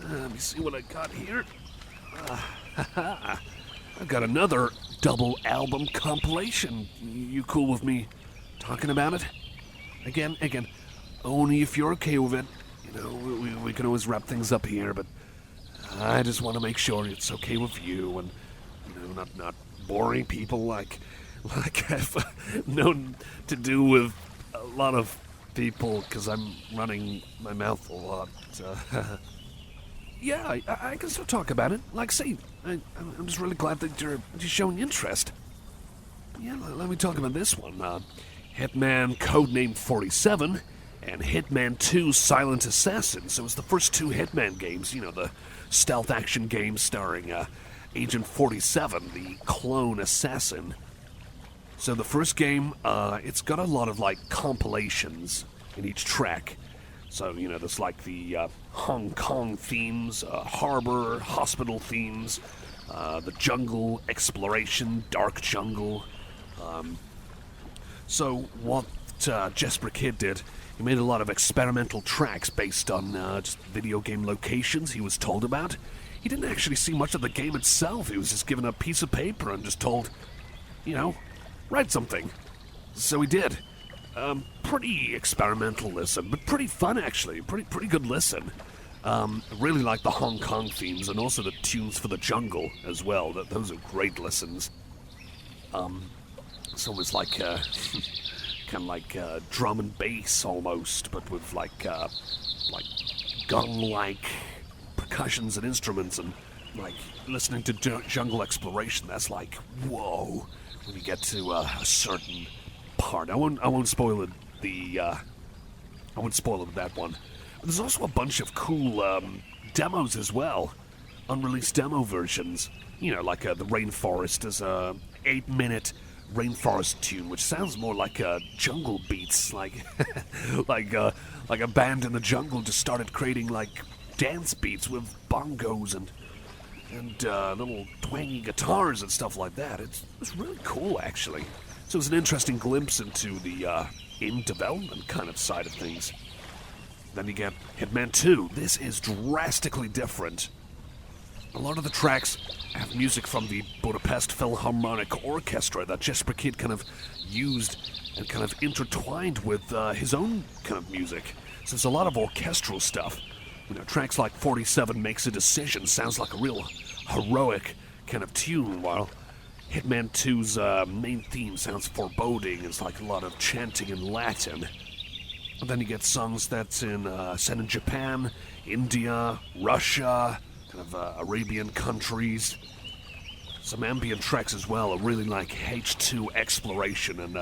Let me see what I got here. I've got another double album compilation. You cool with me talking about it? Again, only if you're okay with it. We can always wrap things up here, but I just want to make sure it's okay with you and, not boring people like I've known to do with a lot of people, because I'm running my mouth a lot. Yeah, I can still talk about it. Like I say, I'm just really glad that you're showing interest. Yeah, let me talk about this one. Hitman Codename 47 and Hitman 2 Silent Assassin. So it's the first 2 Hitman games, the stealth action games starring Agent 47, the clone assassin. So the first game, it's got a lot of like compilations in each track. So, there's like the Hong Kong themes, harbor, hospital themes, the jungle exploration, dark jungle. So what Jesper Kid did, he made a lot of experimental tracks based on just video game locations he was told about. He didn't actually see much of the game itself. He was just given a piece of paper and just told, write something. So he did. Pretty experimental listen, but pretty fun actually. Pretty good listen. Really like the Hong Kong themes and also the tunes for the jungle as well. Those are great listens. It's almost like kind of like drum and bass almost, but with like gun-like percussions and instruments, and like listening to jungle exploration. That's like whoa when you get to a certain part. I won't spoil it. I won't spoil it that one. But there's also a bunch of cool demos as well, unreleased demo versions. Like the Rainforest is a 8-minute rainforest tune, which sounds more like jungle beats, like like a band in the jungle just started creating like dance beats with bongos and little twangy guitars and stuff like that. It's really cool, actually. So it's an interesting glimpse into the in-development kind of side of things. Then you get Hitman 2. This is drastically different. A lot of the tracks have music from the Budapest Philharmonic Orchestra that Jesper Kid kind of used and kind of intertwined with his own kind of music. So there's a lot of orchestral stuff. You know, tracks like 47 Makes a Decision sounds like a real heroic kind of tune, while Hitman 2's main theme sounds foreboding. It's like a lot of chanting in Latin. And then you get songs that's set in Japan, India, Russia, kind of Arabian countries. Some ambient tracks as well. I really like H2 exploration and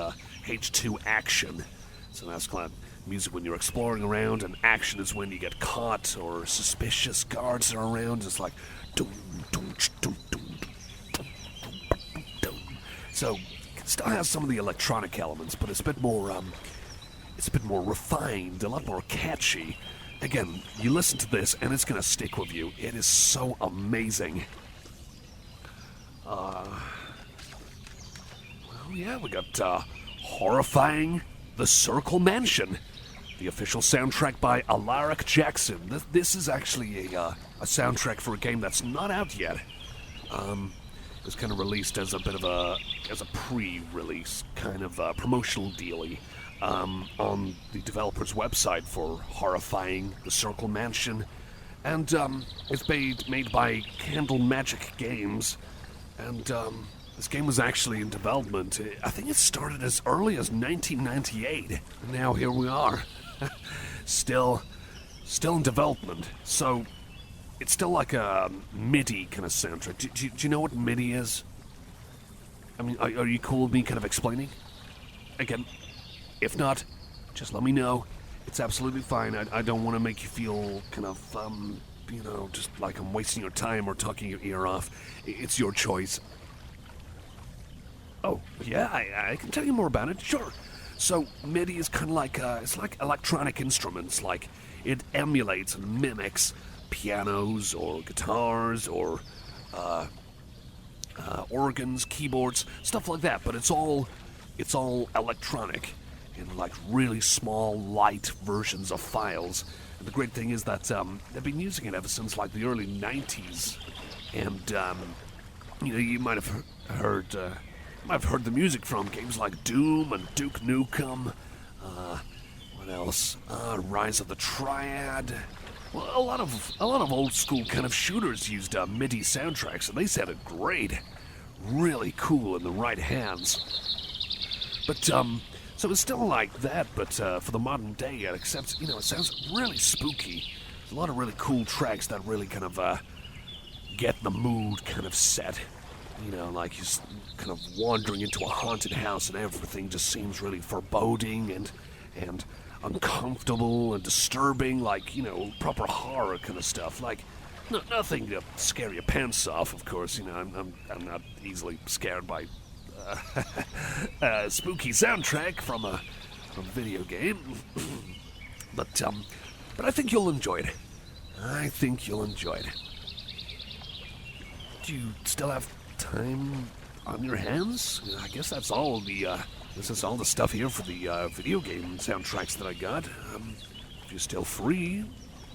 H2 action. So that's kind of music when you're exploring around, and action is when you get caught or suspicious guards are around. It's like dum, dum, dum, dum, dum, dum. So it still has some of the electronic elements, but it's a bit more refined, a lot more catchy. Again, you listen to this and it's gonna stick with you. It is so amazing. Well, yeah, we got Horrifying The Circle Mansion, the official soundtrack by Alaric Jackson. This is actually a soundtrack for a game that's not out yet. It was kind of released as a bit of a pre-release kind of promotional dealie on the developer's website for Horrifying The Circle Mansion, and it's made by Candle Magic Games, and this game was actually in development. I think it started as early as 1998, and now here we are, still in development. So it's still like a MIDI kind of soundtrack. Do you know what MIDI is? I mean, are you cool with me kind of explaining? Again, if not, just let me know. It's absolutely fine. I don't want to make you feel kind of, just like I'm wasting your time or talking your ear off. It's your choice. Oh, yeah, I can tell you more about it, sure. So, MIDI is kind of like, it's like electronic instruments. Like, it emulates and mimics pianos or guitars or organs, keyboards, stuff like that. But it's all electronic in like really small, light versions of files. And the great thing is that they've been using it ever since like the early 90s. And you might have heard the music from games like Doom and Duke Nukem. What else? Rise of the Triad. Well, a lot of old school kind of shooters used MIDI soundtracks, and they sounded great, really cool in the right hands. But so it's still like that, but for the modern day, except it sounds really spooky. There's a lot of really cool tracks that really kind of get the mood kind of set. Like you're kind of wandering into a haunted house, and everything just seems really foreboding and uncomfortable and disturbing, like, proper horror kind of stuff. Like, nothing to scare your pants off, of course. I'm not easily scared by a spooky soundtrack from a video game. But I think you'll enjoy it. Do you still have time on your hands? I guess that's all this is all the stuff here for the video game soundtracks that I got. If you're still free,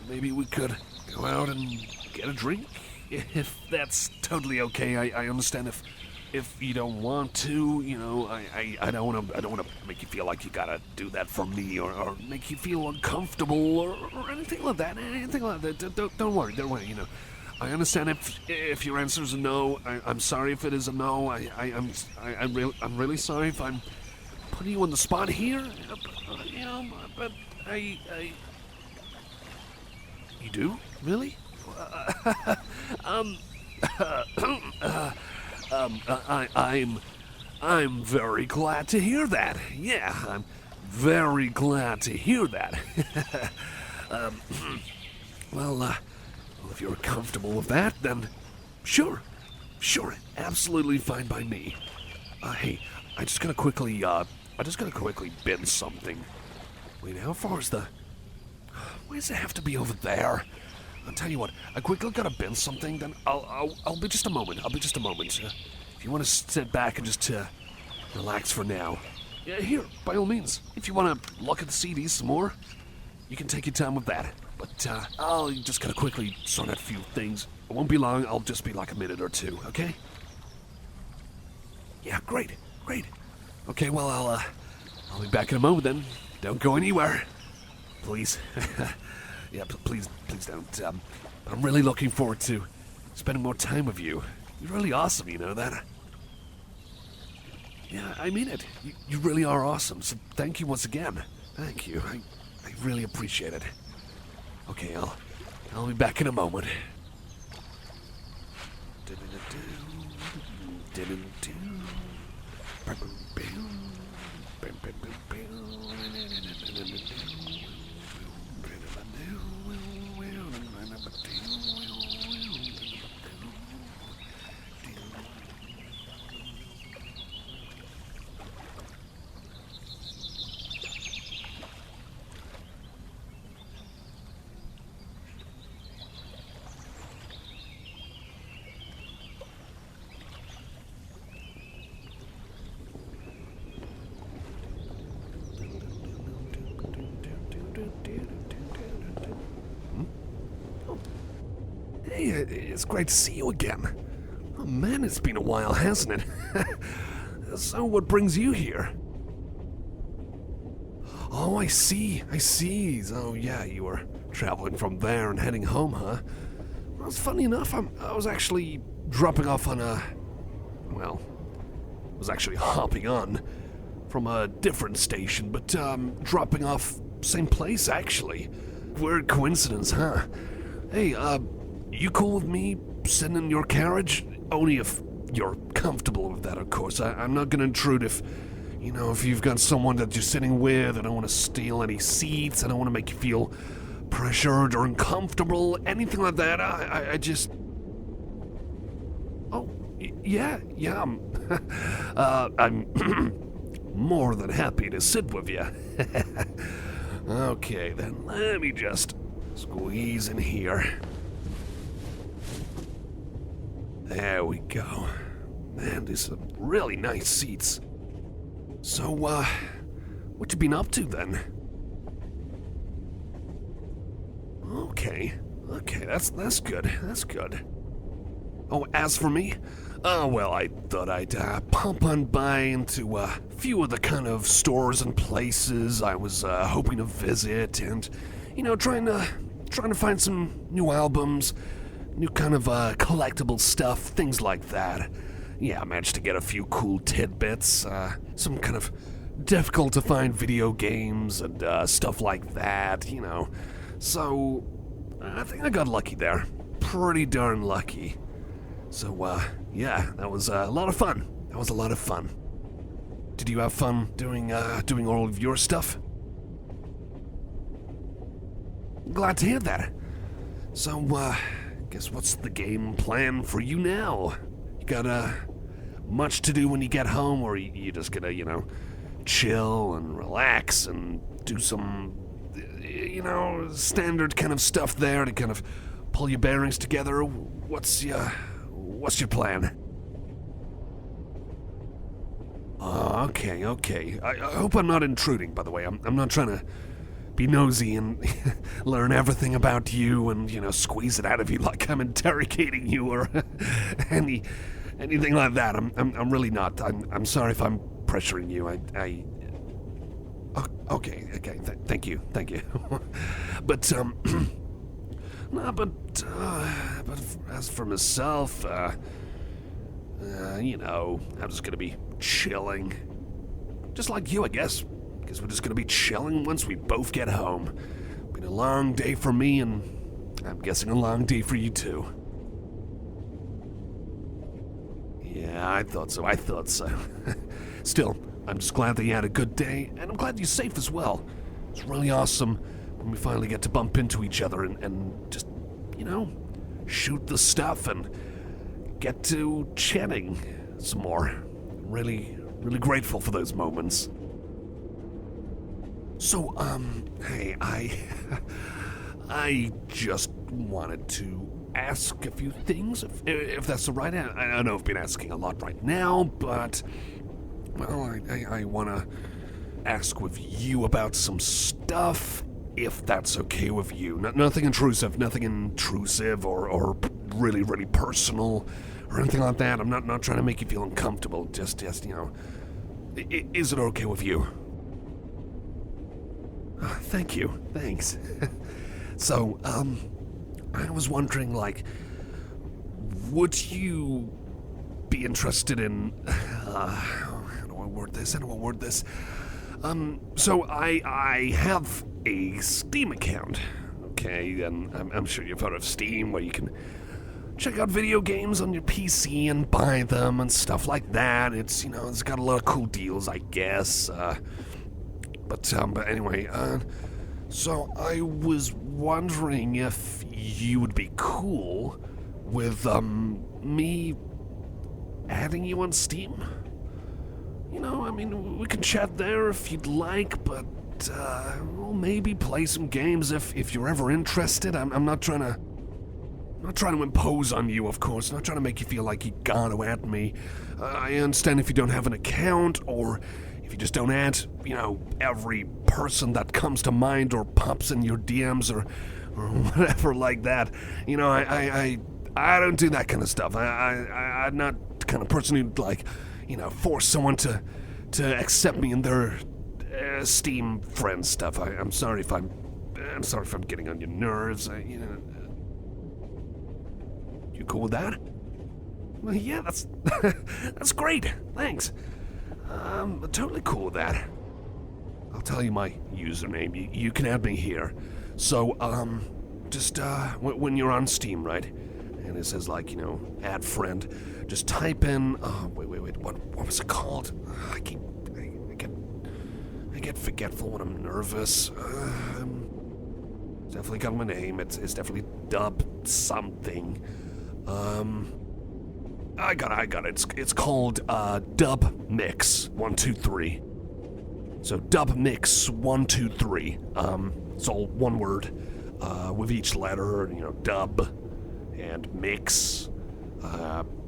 maybe we could go out and get a drink, if that's totally okay. I understand if you don't want to. I don't want to make you feel like you gotta do that for me, or make you feel uncomfortable or anything like that. Don't worry. I understand if your answer is a no. I'm sorry if it is a no. I'm really sorry if I'm putting you on the spot here. But you do? Really? I'm very glad to hear that. Yeah, I'm very glad to hear that. Well, if you're comfortable with that, then sure, absolutely fine by me. Hey, I just gotta quickly bin something. Wait, how far is the... Why does it have to be over there? I'll tell you what, I quickly gotta bin something, then I'll be just a moment. I'll be just a moment. If you want to sit back and just relax for now. Yeah, here, by all means. If you want to look at the CDs some more, you can take your time with that. But I'll just gotta quickly sort out a few things. It won't be long, I'll just be like a minute or two, okay? Yeah, great. Okay, well, I'll be back in a moment then. Don't go anywhere. Please. Yeah, please don't. I'm really looking forward to spending more time with you. You're really awesome, you know that? Yeah, I mean it. You really are awesome, so thank you once again. Thank you. I really appreciate it. Okay, I'll be back in a moment. Hey, it's great to see you again. Oh man, it's been a while, hasn't it? So what brings you here? Oh, I see. So yeah, you were traveling from there and heading home, huh? Well, it's funny enough, I was actually dropping off on hopping on from a different station, but dropping off same place, actually. Weird coincidence, huh? Hey, you cool with me sitting in your carriage? Only if you're comfortable with that, of course. I'm not gonna intrude if you've got someone that you're sitting with. I don't want to steal any seats. I don't want to make you feel pressured or uncomfortable, anything like that. I just... Oh, yeah, I'm more than happy to sit with you. Okay, then let me just squeeze in here. There we go. Man, these are really nice seats. So, what you been up to then? Okay, that's good. Oh, as for me? Well, I thought I'd pop on by into a few of the kind of stores and places I was hoping to visit, and trying to find some new albums, new kind of collectible stuff, things like that. Yeah, I managed to get a few cool tidbits, some kind of difficult to find video games and stuff like that, So, I think I got lucky there. Pretty darn lucky. So, yeah, that was a lot of fun. Did you have fun doing all of your stuff? Glad to hear that. So, guess what's the game plan for you now? You got much to do when you get home, or you just gonna, chill and relax and do some, standard kind of stuff there to kind of pull your bearings together? What's your plan? Okay. I hope I'm not intruding, by the way. I'm not trying to be nosy and learn everything about you and, squeeze it out of you like I'm interrogating you or anything like that. I'm really not. I'm sorry if I'm pressuring you. Okay. Thank you. But as for myself, I'm just gonna be chilling. Just like you, I guess. Because we're just gonna be chilling once we both get home. Been a long day for me, and I'm guessing a long day for you too. Yeah, I thought so. Still, I'm just glad that you had a good day, and I'm glad you're safe as well. It's really awesome when we finally get to bump into each other and just, shoot the stuff and get to chatting some more. Really really grateful for those moments. So, hey, I just wanted to ask a few things, if that's all right. I know I've been asking a lot right now, but, well, I want to ask with you about some stuff, if that's okay with you. Nothing intrusive or really, really personal or anything like that. I'm not trying to make you feel uncomfortable. Just you know, is it okay with you? Thank you. Thanks. So, I was wondering, like, would you be interested in, how do I word this? So I have a Steam account, okay, and I'm sure you've heard of Steam, where you can check out video games on your PC and buy them and stuff like that. It's, you know, it's got a lot of cool deals, I guess, but anyway, so I was wondering if you would be cool with, me adding you on Steam? You know, I mean, we can chat there if you'd like, but, well, maybe play some games if you're ever interested. I'm not trying to impose on you, of course. I'm not trying to make you feel like you gotta add me. I understand if you don't have an account, or if you just don't add, you know, every person that comes to mind or pops in your DMs or whatever like that. You know, I don't do that kind of stuff. I'm not the kind of person who'd, like, you know, force someone to accept me in their Steam friend stuff. I'm sorry if I'm getting on your nerves. You know, you cool with that? Well, yeah, that's that's great. Thanks. I'm totally cool with that. I'll tell you my username. You can add me here. So, just when you're on Steam, right? And it says, like, you know, add friend. Just type in. Wait. What was it called? I get forgetful when I'm nervous. Definitely got my name. It's definitely Dub something. I got it. It's called Dub Mix 123. So Dub Mix 123. It's all one word, with each letter. You know, Dub and Mix.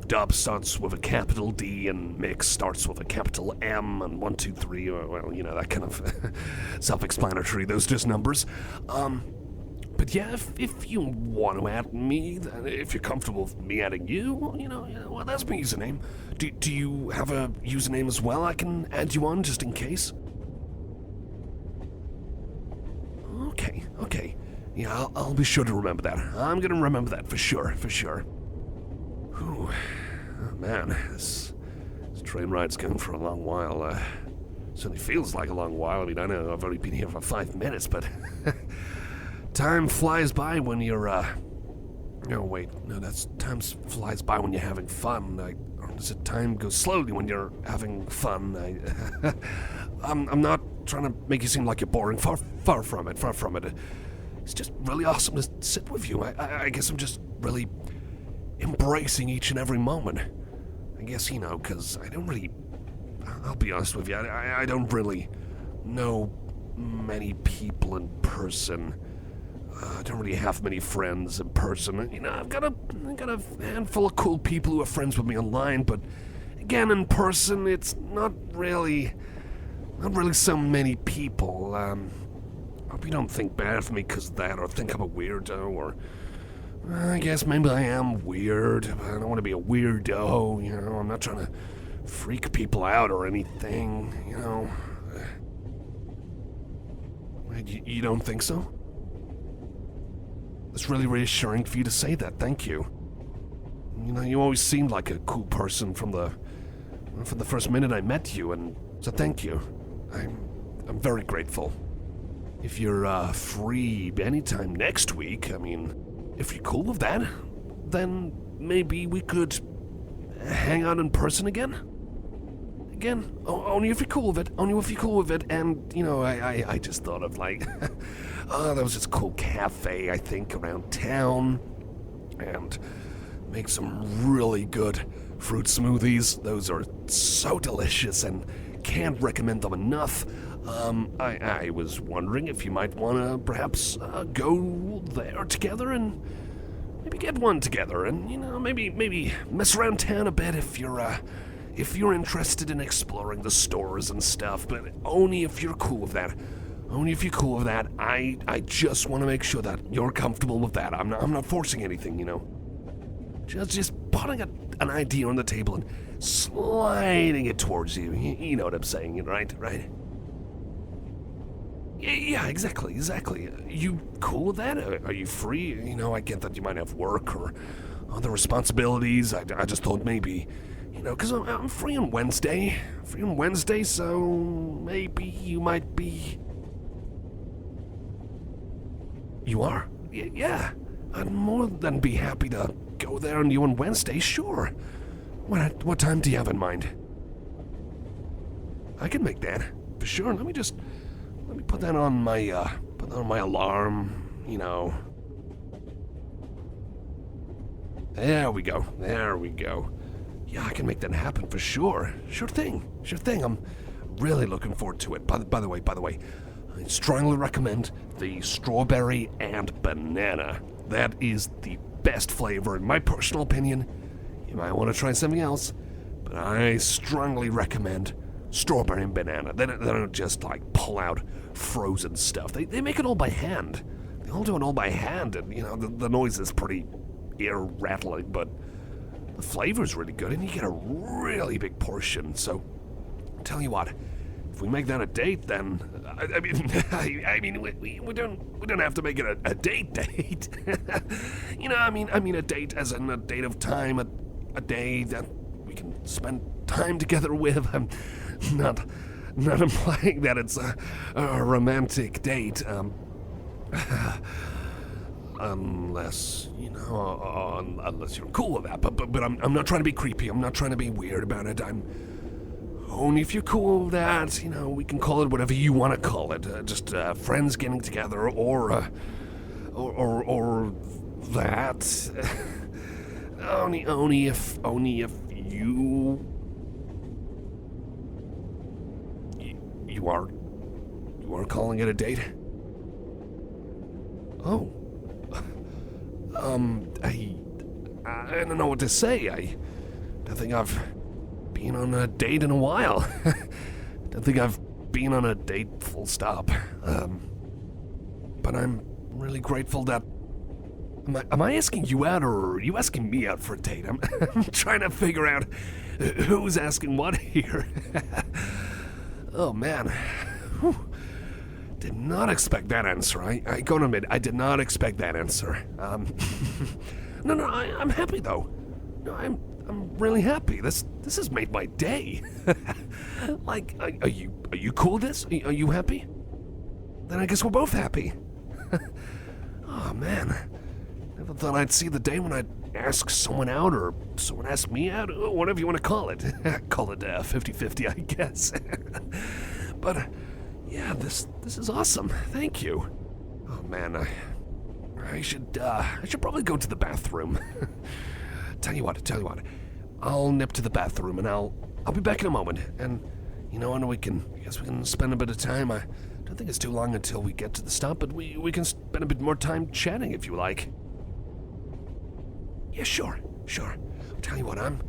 Dub starts with a capital D and Mix starts with a capital M, and 123. Well, you know, that kind of self-explanatory. Those just numbers. But yeah, if you want to add me, if you're comfortable with me adding you, well, that's my username. Do you have a username as well I can add you on, just in case? Okay. Yeah, I'll be sure to remember that. I'm gonna remember that for sure. Whew. Oh, man, this train ride's going for a long while. Certainly feels like a long while. I mean, I know I've only been here for 5 minutes, but... Time flies by when you're, time flies by when you're having fun. Or does it time goes slowly when you're having fun? I'm not trying to make you seem like you're boring. Far from it. It's just really awesome to sit with you. I guess I'm just really embracing each and every moment. I guess, you know, because I don't really... I'll be honest with you, I don't really know many people in person. I don't really have many friends in person. You know, I've got a handful of cool people who are friends with me online, but again, in person, it's not really so many people. Hope you don't think bad of me because of that, or think I'm a weirdo, or I guess maybe I am weird. I don't want to be a weirdo. You know, I'm not trying to freak people out or anything. You know, you don't think so? It's really reassuring for you to say that. Thank you. You know, you always seemed like a cool person from the first minute I met you, and so thank you. I'm very grateful. If you're free anytime next week, I mean, if you're cool with that, then maybe we could hang out in person again. Only if you're cool with it. And, you know, I just thought of, like, there was this cool cafe, I think, around town. And make some really good fruit smoothies. Those are so delicious and can't recommend them enough. I was wondering if you might want to perhaps go there together and maybe get one together, and maybe mess around town a bit if you're interested in exploring the stores and stuff, but only if you're cool with that. Only if you're cool with that. I just want to make sure that you're comfortable with that. I'm not forcing anything, Just putting an idea on the table and sliding it towards you. You know what I'm saying, right? Yeah, exactly. You cool with that? Are you free? I get that you might have work or other responsibilities. I just thought maybe, because I'm free on Wednesday. So maybe you might be... You are? Yeah. I'd more than be happy to go there on you on Wednesday, sure. What time do you have in mind? I can make that, for sure. Let me put that on my alarm, There we go. Yeah, I can make that happen for sure. Sure thing. I'm really looking forward to it. By the way, I strongly recommend the strawberry and banana. That is the best flavor in my personal opinion. You might want to try something else, but I strongly recommend strawberry and banana. They don't just like pull out frozen stuff. They make it all by hand. They all do it all by hand, and the noise is pretty ear-rattling, but the flavor's really good, and you get a really big portion. So, tell you what, if we make that a date, then I mean, we don't have to make it a date. I mean a date as in a date of time, a day that we can spend time together with. I'm not implying that it's a romantic date, unless unless you're cool with that. But I'm not trying to be creepy. I'm not trying to be weird about it. I'm only if you're cool with that. We can call it whatever you want to call it. Just friends getting together, or that. only if you are calling it a date. Oh. I don't know what to say. I don't think I've been on a date in a while. Don't think I've been on a date full stop. But I'm really grateful that... Am I asking you out, or are you asking me out for a date? I'm trying to figure out who's asking what here. Oh, man. Whew. Did not expect that answer. I gotta admit, I did not expect that answer. No, I'm happy though. No, I'm really happy. This has made my day. Like, are you cool with this? Are you happy? Then I guess we're both happy. Oh man, never thought I'd see the day when I'd ask someone out, or someone ask me out, or whatever you want to call it. Call it 50-50, I guess. But yeah, this is awesome. Thank you. Oh man, I should probably go to the bathroom. Tell you what. I'll nip to the bathroom, and I'll be back in a moment. And I know we can spend a bit of time. I don't think it's too long until we get to the stop, but we can spend a bit more time chatting if you like. Yeah, sure. I'll tell you what, I'm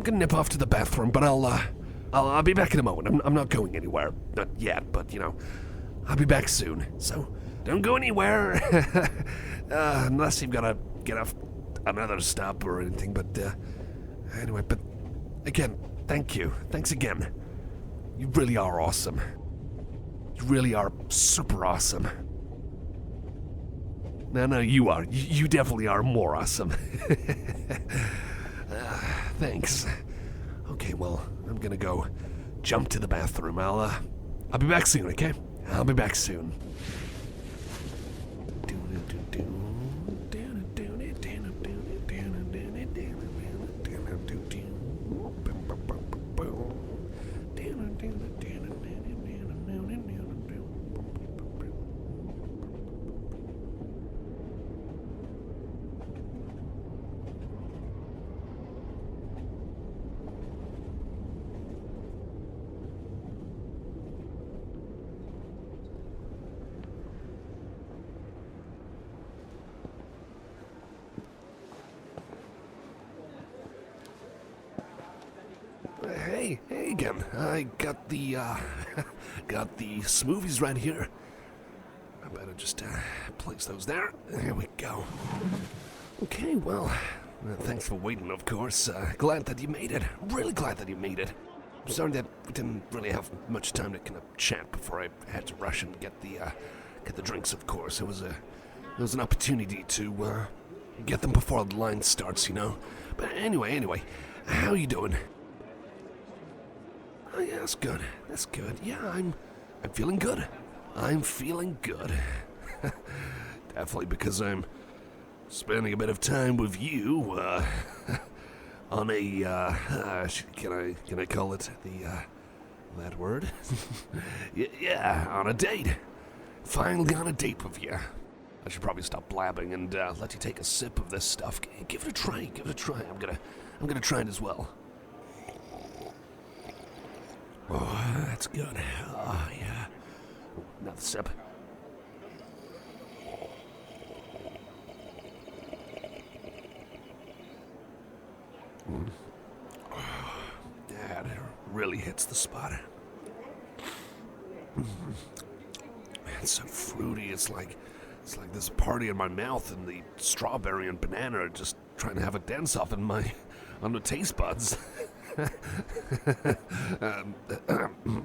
gonna nip off to the bathroom, but I'll be back in a moment. I'm not going anywhere, not yet, but I'll be back soon. So don't go anywhere, unless you've got to get off another stop or anything. But anyway, but again, thank you. Thanks again. You really are awesome. You really are super awesome. No, you are. You definitely are more awesome. Thanks. Okay, well, I'm gonna go jump to the bathroom. I'll be back soon, okay? I'll be back soon. hey again. I got the, got the smoothies right here. I better just, place those there. There we go. Okay, well, thanks for waiting, of course. Glad that you made it. Really glad that you made it. I'm sorry that we didn't really have much time to kind of chat before I had to rush and get the drinks, of course. It was an opportunity to, get them before the line starts, you know. But anyway, how you doing? Oh yeah, that's good. That's good. Yeah, I'm feeling good. I'm feeling good. Definitely because I'm spending a bit of time with you, on a, can I call it that word? Yeah, on a date. Finally on a date with you. I should probably stop blabbing and, let you take a sip of this stuff. Give it a try, I'm gonna try it as well. Oh, that's good. Oh, yeah. Another sip. That really hits the spot. It's so fruity. It's like this party in my mouth, and the strawberry and banana are just trying to have a dance off on the taste buds.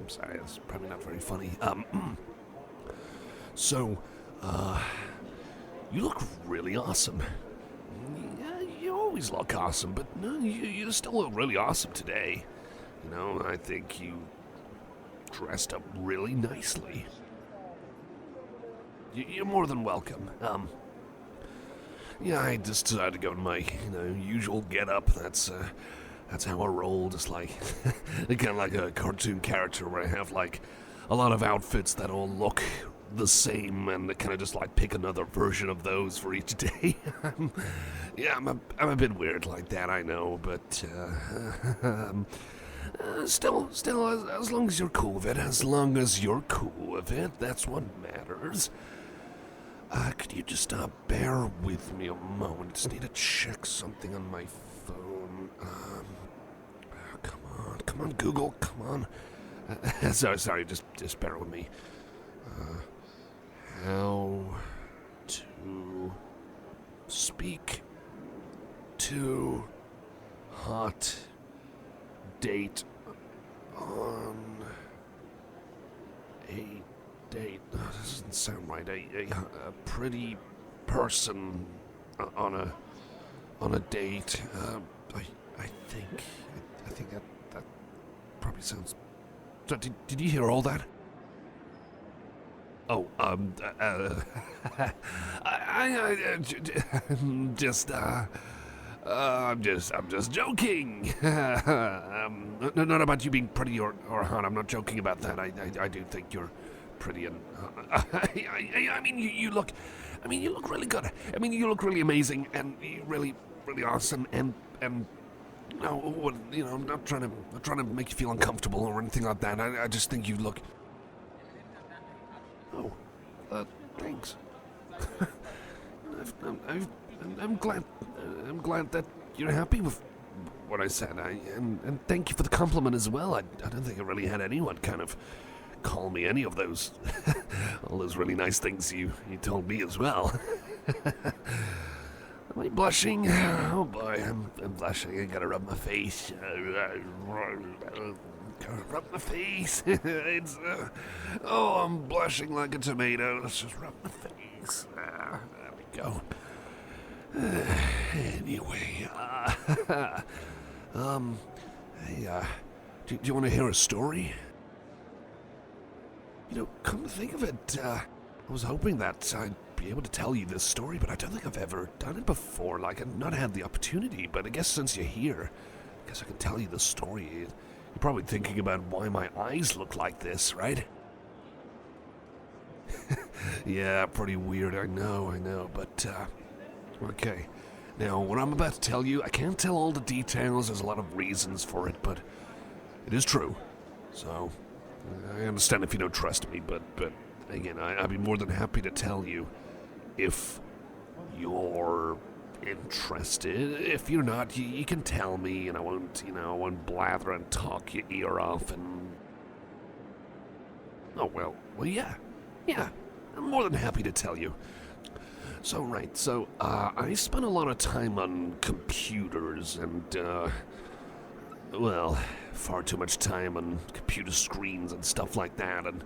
Sorry, that's probably not very funny. So, you look really awesome. Yeah, you always look awesome, but no, you still look really awesome today. You know, I think you dressed up really nicely. You're more than welcome. Yeah, I just decided to go in my, usual get-up. That's how I roll, just like, kind of like a cartoon character where I have, like, a lot of outfits that all look the same, and I kind of just, like, pick another version of those for each day. Yeah, I'm a bit weird like that, I know, but, still, as long as you're cool with it, that's what matters. Could you just, bear with me a moment? Just need to check something on my phone. Come on, Google, come on. Sorry, just bear with me. How to speak to hot date on a date. Oh, that doesn't sound right. A pretty person on a date. I think that probably sounds. So did you hear all that? Oh, I'm just joking. Not about you being pretty or hot. I'm not joking about that. I do think you're pretty and I mean you look really good. I mean you look really amazing and really awesome and no, I'm not trying to make you feel uncomfortable or anything like that. I just think you look. Oh, thanks. I'm glad that you're happy with what I said. And thank you for the compliment as well. I don't think I really had anyone kind of call me any of those, all those really nice things you told me as well. Am I blushing? Oh boy, I'm blushing. I gotta rub my face. Gotta rub my face. It's, I'm blushing like a tomato. Let's just rub my face. There we go. Anyway, hey, do you want to hear a story? Come to think of it, I was hoping that I'd be able to tell you this story, but I don't think I've ever done it before. Like, I've not had the opportunity, but I guess since you're here, I guess I can tell you the story. You're probably thinking about why my eyes look like this, right? Yeah, pretty weird, I know, but, okay. Now, what I'm about to tell you, I can't tell all the details, there's a lot of reasons for it, but it is true. So, I understand if you don't trust me, but again, I'd be more than happy to tell you if you're interested. If you're not, you can tell me, and I won't blather and talk your ear off, and... Oh, well, yeah, I'm more than happy to tell you. So, I spent a lot of time on computers, and, well, far too much time on computer screens and stuff like that, and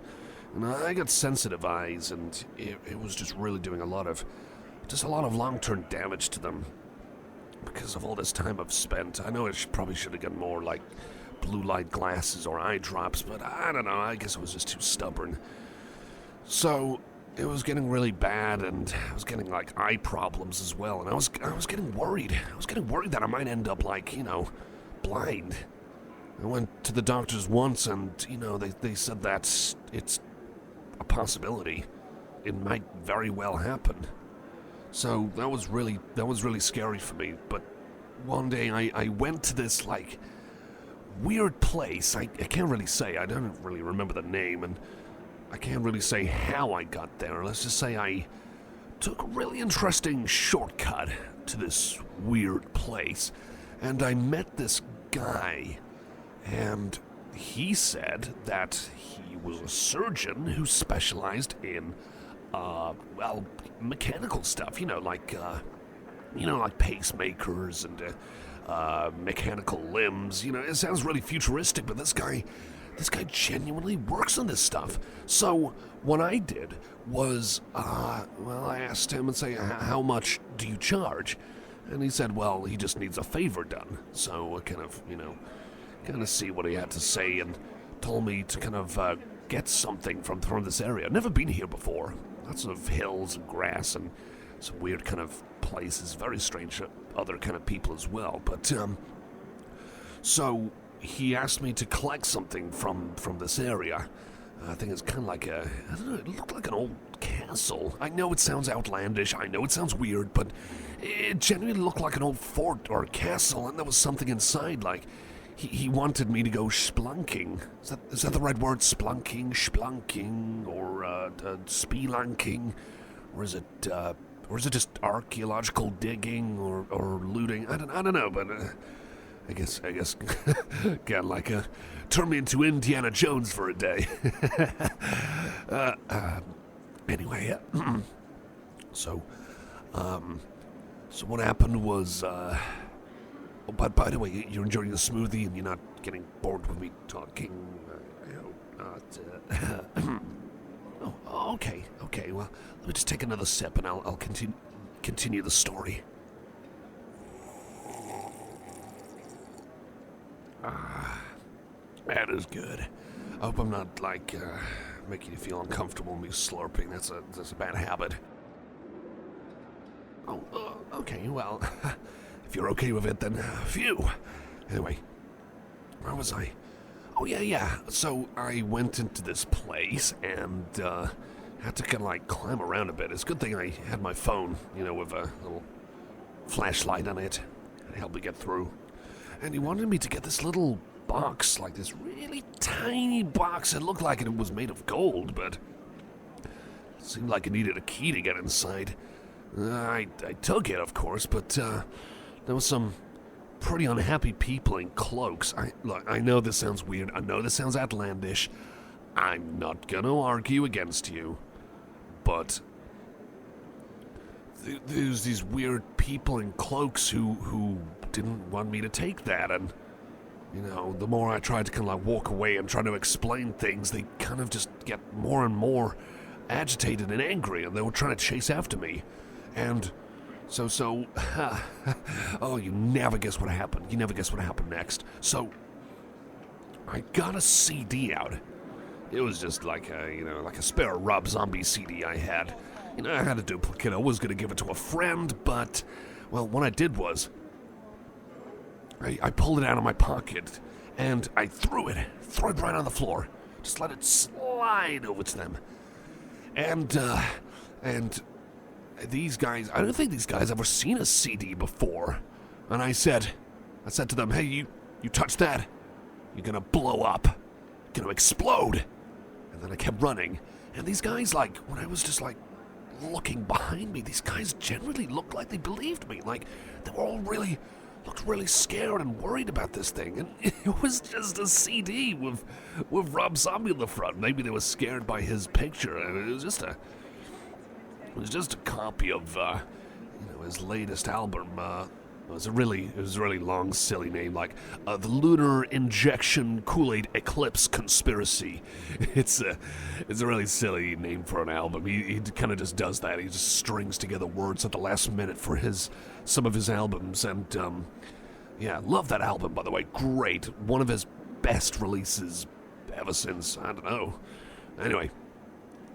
I got sensitive eyes, and it was just really doing a lot of long-term damage to them because of all this time I've spent. I know I probably should have gotten more, like, blue light glasses or eye drops, but I don't know, I guess I was just too stubborn. So, it was getting really bad, and I was getting, like, eye problems as well, and I was getting worried. I was getting worried that I might end up, like, blind. I went to the doctors once, and, they said that it's a possibility. It might very well happen. So that was really scary for me. But one day I went to this, like, weird place. I can't really say. I don't really remember the name, and I can't really say how I got there. Let's just say I took a really interesting shortcut to this weird place, and I met this guy, and he said that he was a surgeon who specialized in mechanical stuff, like pacemakers and mechanical limbs. It sounds really futuristic, but this guy genuinely works on this stuff. So what I did was, I asked him and say, how much do you charge? And he said, well, he just needs a favor done. So I kind of see what he had to say, and told me to kind of get something from this area. I've never been here before. Lots of hills and grass and some weird kind of places. Very strange other kind of people as well. But, so he asked me to collect something from this area. I think it's kind of like I don't know, it looked like an old castle. I know it sounds outlandish, I know it sounds weird, but it genuinely looked like an old fort or castle, and there was something inside, like, he wanted me to go splunking. Is that the right word? Splunking, or spelunking? Or is it just archaeological digging or looting? I don't know, but I guess kind of like turn me into Indiana Jones for a day. Anyway, so what happened was, but by the way, you're enjoying the smoothie and you're not getting bored with me talking. I hope not. Oh, okay. Well, let me just take another sip and I'll continue the story. That is good. I hope I'm not, like, making you feel uncomfortable with me slurping. That's a bad habit. Oh, okay, well, if you're okay with it, then phew. Anyway, where was I? Oh, yeah. So I went into this place and had to kind of, like, climb around a bit. It's a good thing I had my phone, with a little flashlight on it. It helped me get through. And he wanted me to get this little box, like this really tiny box. It looked like it was made of gold, but it seemed like it needed a key to get inside. I took it, of course, but there was some pretty unhappy people in cloaks. I know this sounds weird. I know this sounds outlandish. I'm not gonna argue against you, but there's these weird people in cloaks who didn't want me to take that, and the more I tried to kind of like walk away and try to explain things, they kind of just get more and more agitated and angry, and they were trying to chase after me. And so oh, you never guess what happened. You never guess what happened next. So I got a CD out. It was just like a spare Rob Zombie CD I had. I had a duplicate. I was going to give it to a friend, but, well, what I did was I pulled it out of my pocket, and I threw it right on the floor. Just let it slide over to them. And these guys, I don't think these guys ever seen a CD before. And I said to them, hey, you touch that, you're gonna blow up. You're gonna explode. And then I kept running. And these guys, like, when I was just like looking behind me, these guys generally looked like they believed me. Like, they were all looked really scared and worried about this thing. And it was just a CD with Rob Zombie on the front. Maybe they were scared by his picture. And it was just a copy of, his latest album. It was a really long, silly name, like the Lunar Injection Kool-Aid Eclipse Conspiracy. It's a really silly name for an album. He kind of just does that. He just strings together words at the last minute for some of his albums. And love that album, by the way. Great, one of his best releases ever since, I don't know. Anyway,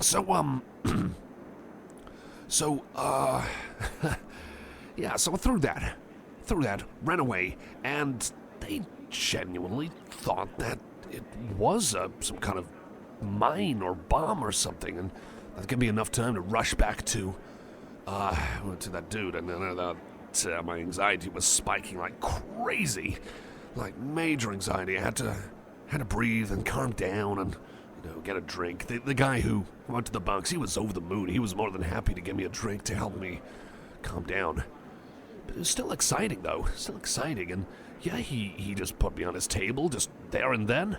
so through that, ran away, and they genuinely thought that it was some kind of mine or bomb or something, and that gave me enough time to rush back to that dude, and then my anxiety was spiking like crazy, like major anxiety. I had to breathe and calm down and get a drink. The guy who went to the bunks, he was over the moon. He was more than happy to give me a drink to help me calm down. But it was still exciting, though. Still exciting. And yeah, he just put me on his table, just there and then.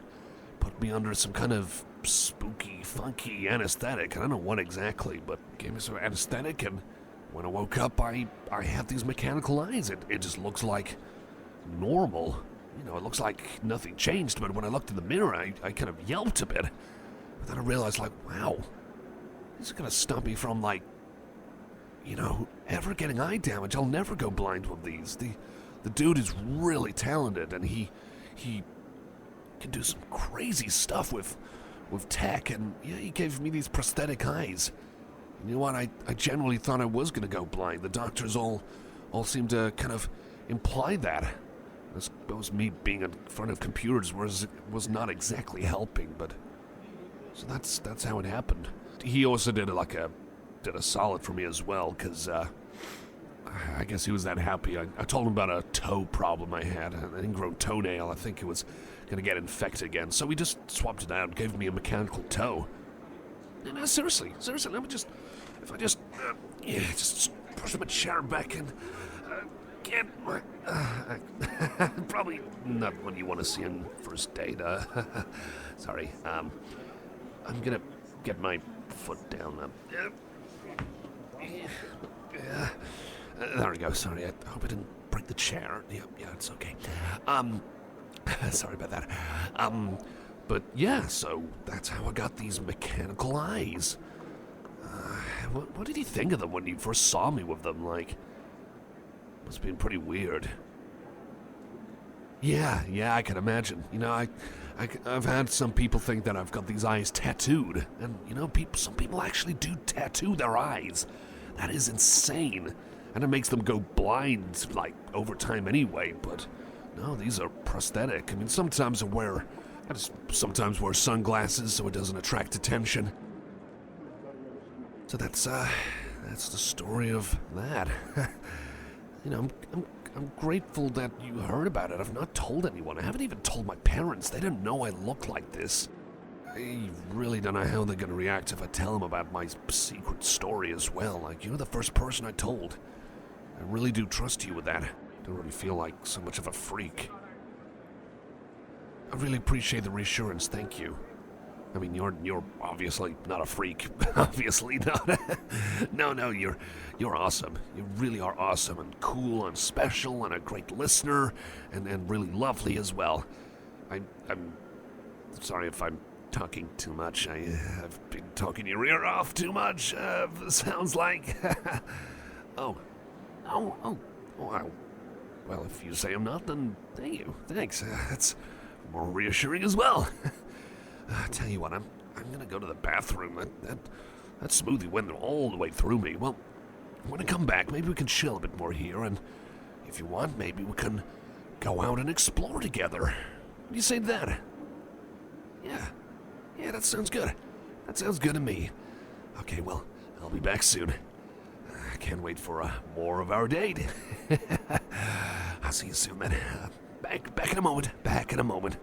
Put me under some kind of spooky, funky anesthetic. I don't know what exactly, but gave me some anesthetic. And when I woke up, I had these mechanical eyes. It just looks like normal. It looks like nothing changed. But when I looked in the mirror, I kind of yelped a bit. But then I realized, like, wow, this is going to stop me from, like, ever getting eye damage. I'll never go blind with these. The dude is really talented, and he can do some crazy stuff with tech, and yeah, he gave me these prosthetic eyes. And you know what? I genuinely thought I was gonna go blind. The doctors all seemed to kind of imply that. I suppose me being in front of computers was not exactly helping, but so that's how it happened. He also did a solid for me as well, because I guess he was that happy. I told him about a toe problem I had, an ingrown toenail. I think it was going to get infected again, so we just swapped it out and gave me a mechanical toe. And seriously, let me just push my chair back and get my... probably not what you want to see on first date. Sorry. I'm going to get my foot down. There we go. Sorry, I hope I didn't break the chair. Yeah, it's okay. Sorry about that. But yeah, so that's how I got these mechanical eyes. What did you think of them when you first saw me with them? Like, must have been pretty weird. Yeah, I can imagine. I've had some people think that I've got these eyes tattooed, and some people actually do tattoo their eyes. That is insane, and it makes them go blind, like, over time anyway. But no, these are prosthetic. I mean, sometimes I sometimes wear sunglasses so it doesn't attract attention. So that's the story of that. I'm grateful that you heard about it. I've not told anyone. I haven't even told my parents. They didn't know I looked like this. I really don't know how they're going to react if I tell them about my secret story as well. Like, you're the first person I told. I really do trust you with that. I don't really feel like so much of a freak. I really appreciate the reassurance. Thank you. I mean, you're obviously not a freak. Obviously not. No, you're awesome. You really are awesome and cool and special and a great listener and really lovely as well. I'm sorry if I'm talking too much. I've been talking your ear off too much. Sounds like. Oh. Well, if you say I'm not, then thank you. Thanks. That's more reassuring as well. Tell you what, I'm gonna go to the bathroom. That smoothie went all the way through me. Well, when I come back, maybe we can chill a bit more here, and if you want, maybe we can go out and explore together. What do you say to that? Yeah, that sounds good. That sounds good to me. Okay, well, I'll be back soon. I can't wait for more of our date. I'll see you soon, then. Back in a moment.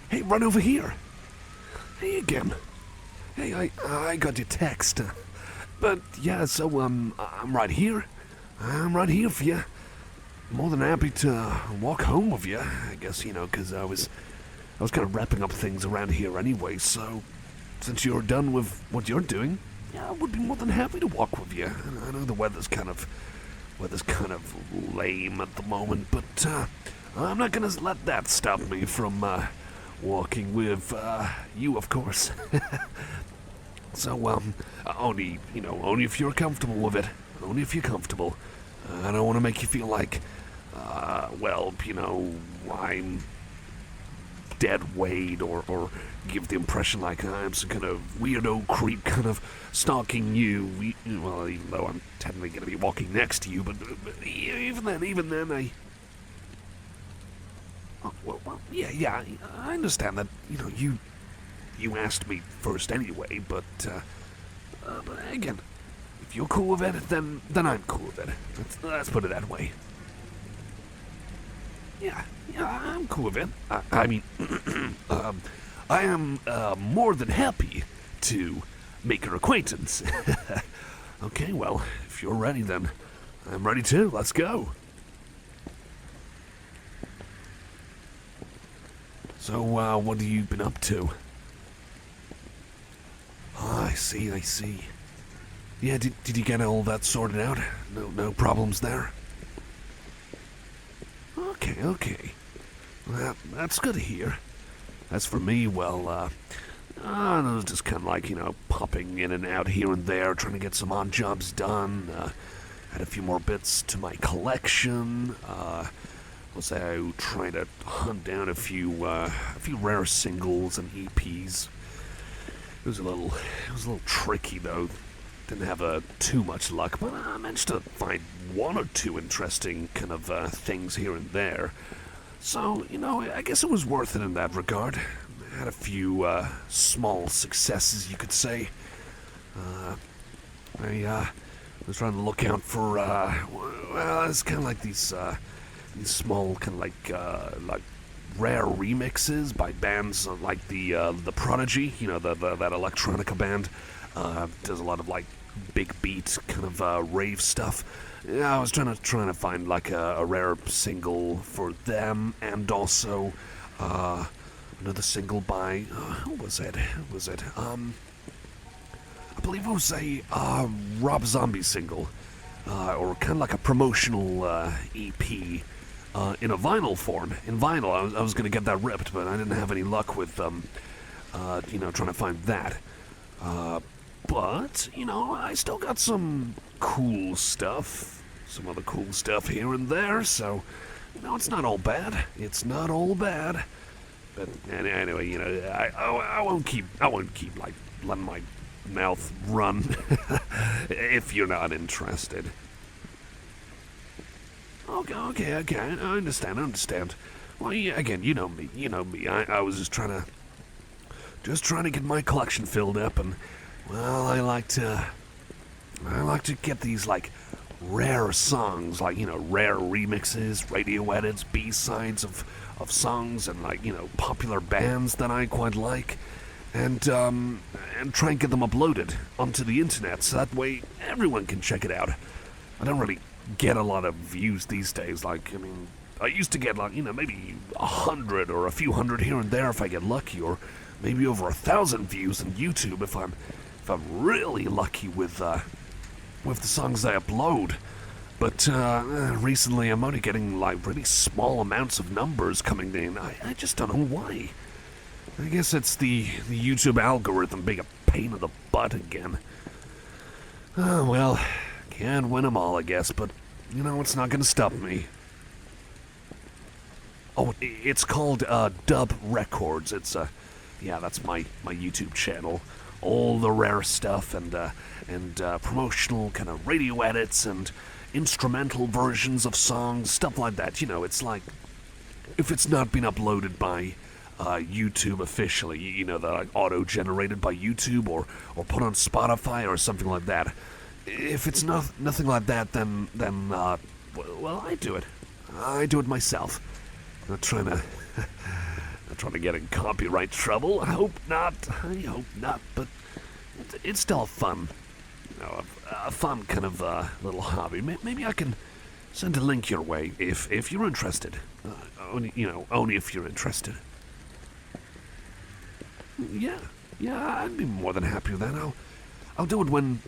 Hey, run over here. Hey again. Hey, I got your text. But yeah, so I'm right here. I'm right here for you. More than happy to walk home with you. I guess, you know, because I was kind of wrapping up things around here anyway. So since you're done with what you're doing, yeah, I would be more than happy to walk with you. I know the weather's kind of lame at the moment, but I'm not gonna let that stop me from walking with you, of course. So only if you're comfortable with it. Only if you're comfortable. I don't want to make you feel like, I'm dead weight or give the impression like I'm some kind of weirdo creep kind of stalking you. Well, even though I'm technically going to be walking next to you, but even then, I... Oh, well, yeah, I understand that, you asked me first anyway, but again, if you're cool with it, then I'm cool with it. Let's put it that way. Yeah, I'm cool with it. I mean, I am more than happy to make your acquaintance. Okay, well, if you're ready, then I'm ready too. Let's go. So, what have you been up to? Oh, I see. Yeah, did you get all that sorted out? No problems there? Okay. Well, that's good to hear. As for me, well, I was just kind of like, popping in and out here and there, trying to get some odd jobs done. Had a few more bits to my collection. Was out trying to hunt down a few rare singles and EPs. It was a little tricky though. Didn't have too much luck, but I managed to find one or two interesting kind of things here and there. So, I guess it was worth it in that regard. I had a few small successes, you could say. I was trying to look out for, it's kind of like these small kind of like rare remixes by bands like the Prodigy, that electronica band. Does a lot of like big beat kind of rave stuff. Yeah, I was trying to find like a rare single for them, and also another single by who was it? I believe it was a Rob Zombie single, or kind of like a promotional EP. In a vinyl form. In vinyl, I was going to get that ripped, but I didn't have any luck with, trying to find that. But, I still got some cool stuff. Some other cool stuff here and there, so, it's not all bad. It's not all bad. But anyway, I won't keep, like, letting my mouth run if you're not interested. Okay, I understand. Well, yeah, again, you know me. I was just trying to get my collection filled up, and well, I like to get these like rare songs, like rare remixes, radio edits, B-sides of songs, and like popular bands that I quite like, and try and get them uploaded onto the internet, so that way everyone can check it out. I don't really get a lot of views these days. I used to get like maybe 100 or a few hundred here and there if I get lucky, or maybe over 1,000 views on YouTube if I'm really lucky with the songs I upload. But recently I'm only getting like really small amounts of numbers coming in. I just don't know why. I guess it's the YouTube algorithm being a pain in the butt again. Oh well. Can't win them all, I guess, but, it's not gonna stop me. Oh, it's called, Dub Records. It's, that's my YouTube channel. All the rare stuff and promotional kind of radio edits and instrumental versions of songs, stuff like that. You know, it's like, if it's not been uploaded by YouTube officially, you know, they're like auto-generated by YouTube or put on Spotify or something like that. If it's nothing like that, then well, I do it. I do it myself. Not trying to get in copyright trouble. I hope not, but it's still fun. You know, a fun kind of little hobby. Maybe I can send a link your way if you're interested. Only if you're interested. Yeah, I'd be more than happy with that. I'll do it when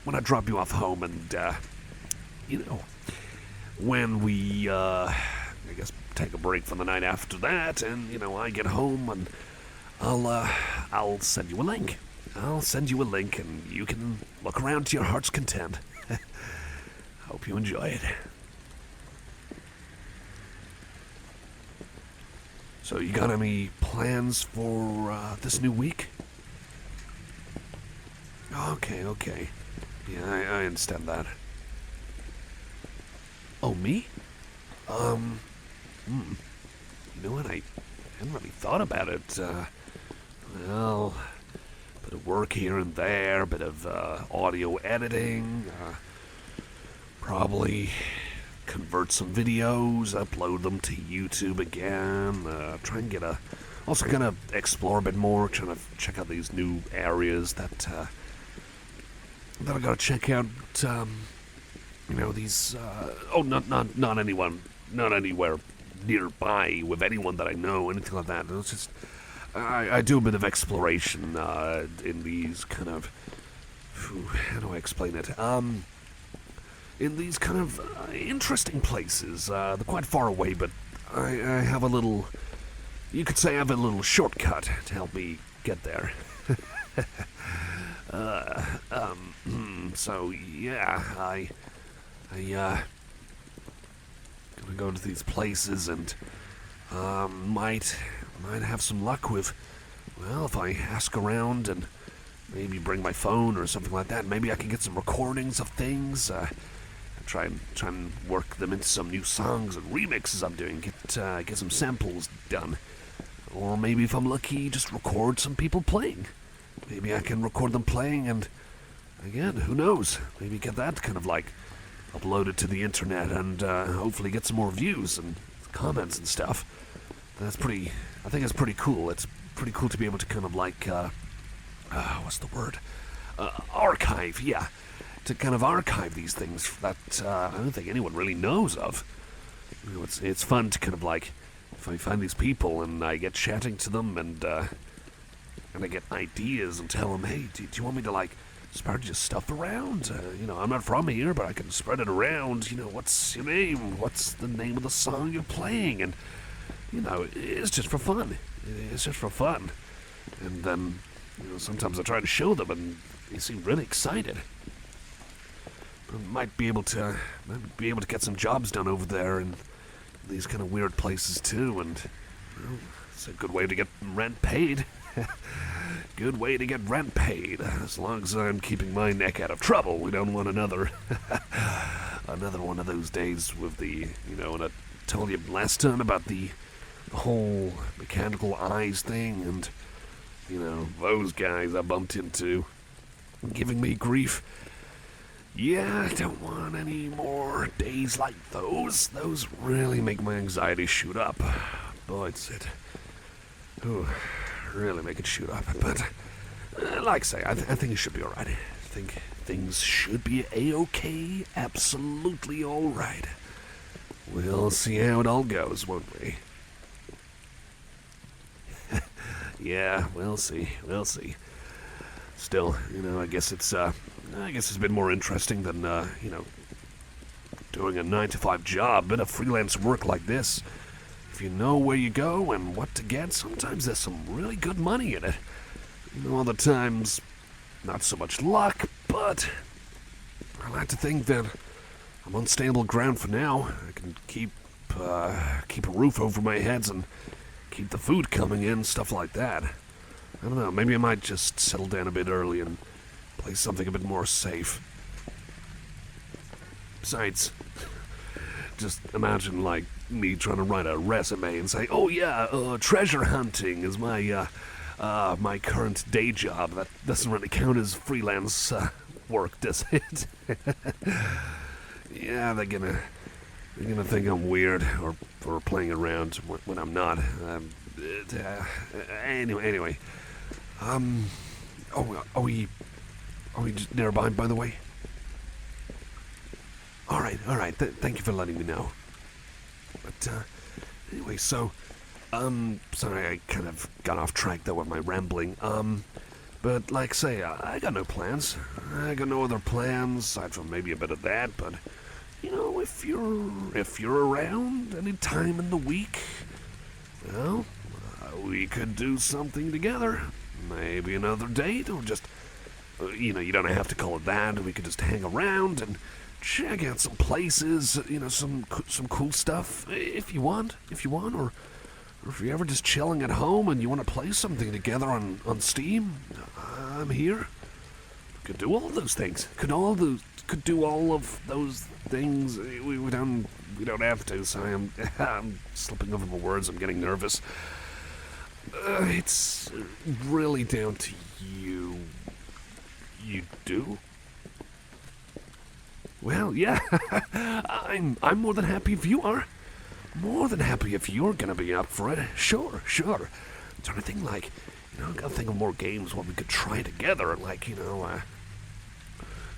I drop you off home, and when we I guess take a break for the night after that, and I get home, and I'll send you a link. I'll send you a link, and you can look around to your heart's content. Hope you enjoy it. So you got any plans for this new week? Okay. Yeah, I understand that. Oh, me? You know what, I hadn't really thought about it. Well, a bit of work here and there, a bit of audio editing, probably convert some videos, upload them to YouTube again, try and also kind of explore a bit more, trying to check out these new areas that I gotta check out. These not anywhere nearby with anyone that I know, anything like that. It's just I do a bit of exploration in these kind of, how do I explain it? In these kind of interesting places. They're quite far away, but I have a little, you could say I have a little shortcut to help me get there. So yeah, I gonna go to these places and might have some luck with, well, if I ask around and maybe bring my phone or something like that, maybe I can get some recordings of things, try and work them into some new songs and remixes I'm doing, get some samples done, or maybe if I'm lucky, just record some people playing. Maybe I can record them playing, and again, who knows, maybe get that kind of like uploaded to the internet and hopefully get some more views and comments and stuff. I think it's pretty cool. It's pretty cool to be able to kind of like, what's the word? Archive, yeah. To kind of archive these things that I don't think anyone really knows of. It's fun to kind of like, if I find these people and I get chatting to them and I get ideas and tell them, hey, do you want me to like spread your stuff around? I'm not from here, but I can spread it around. What's your name? What's the name of the song you're playing? And it's just for fun. It's just for fun. And then, sometimes I try to show them, and they seem really excited. I might be able to get some jobs done over there in these kind of weird places too, and it's a good way to get rent paid. Good way to get rent paid, as long as I'm keeping my neck out of trouble. We don't want another one of those days with the, and I told you last time about the whole mechanical eyes thing, and, those guys I bumped into giving me grief. Yeah, I don't want any more days like those. Those really make my anxiety shoot up. Boy, really make it shoot up. But, like I say, I think it should be alright. I think things should be A-okay, absolutely alright. We'll see how it all goes, won't we? Yeah, we'll see. Still, I guess it's been more interesting than, doing a 9-to-5 job, bit of freelance work like this. If you know where you go and what to get, sometimes there's some really good money in it. Other times, not so much luck, but I like to think that I'm on stable ground for now. I can keep a roof over my heads and keep the food coming in, stuff like that. I don't know, maybe I might just settle down a bit early and play something a bit more safe. Besides, just imagine, like, me trying to write a resume and say, oh yeah, treasure hunting is my current day job. That doesn't really count as freelance work, does it? Yeah, they're gonna think I'm weird or playing around when I'm not. Anyway. Are we just nearby, by the way? All right. Thank you for letting me know. But anyway, so sorry, I kind of got off track there with my rambling. But like say, I got no plans. I got no other plans aside from maybe a bit of that. But you know, if you're around any time in the week, well, we could do something together. Maybe another date, or just, you know, you don't have to call it that. We could just hang around and check out some places, you know, some cool stuff if you want, or if you're ever just chilling at home and you want to play something together on Steam, I'm here. Could do all of those things. Could do all of those things. We don't have to. Sorry, I'm slipping over my words. I'm getting nervous. It's really down to you. You do? Well, yeah. I'm more than happy if you are. More than happy if you're gonna be up for it. Sure. I'm trying to think, like, you know, I gotta think of more games what we could try together. Like, you know,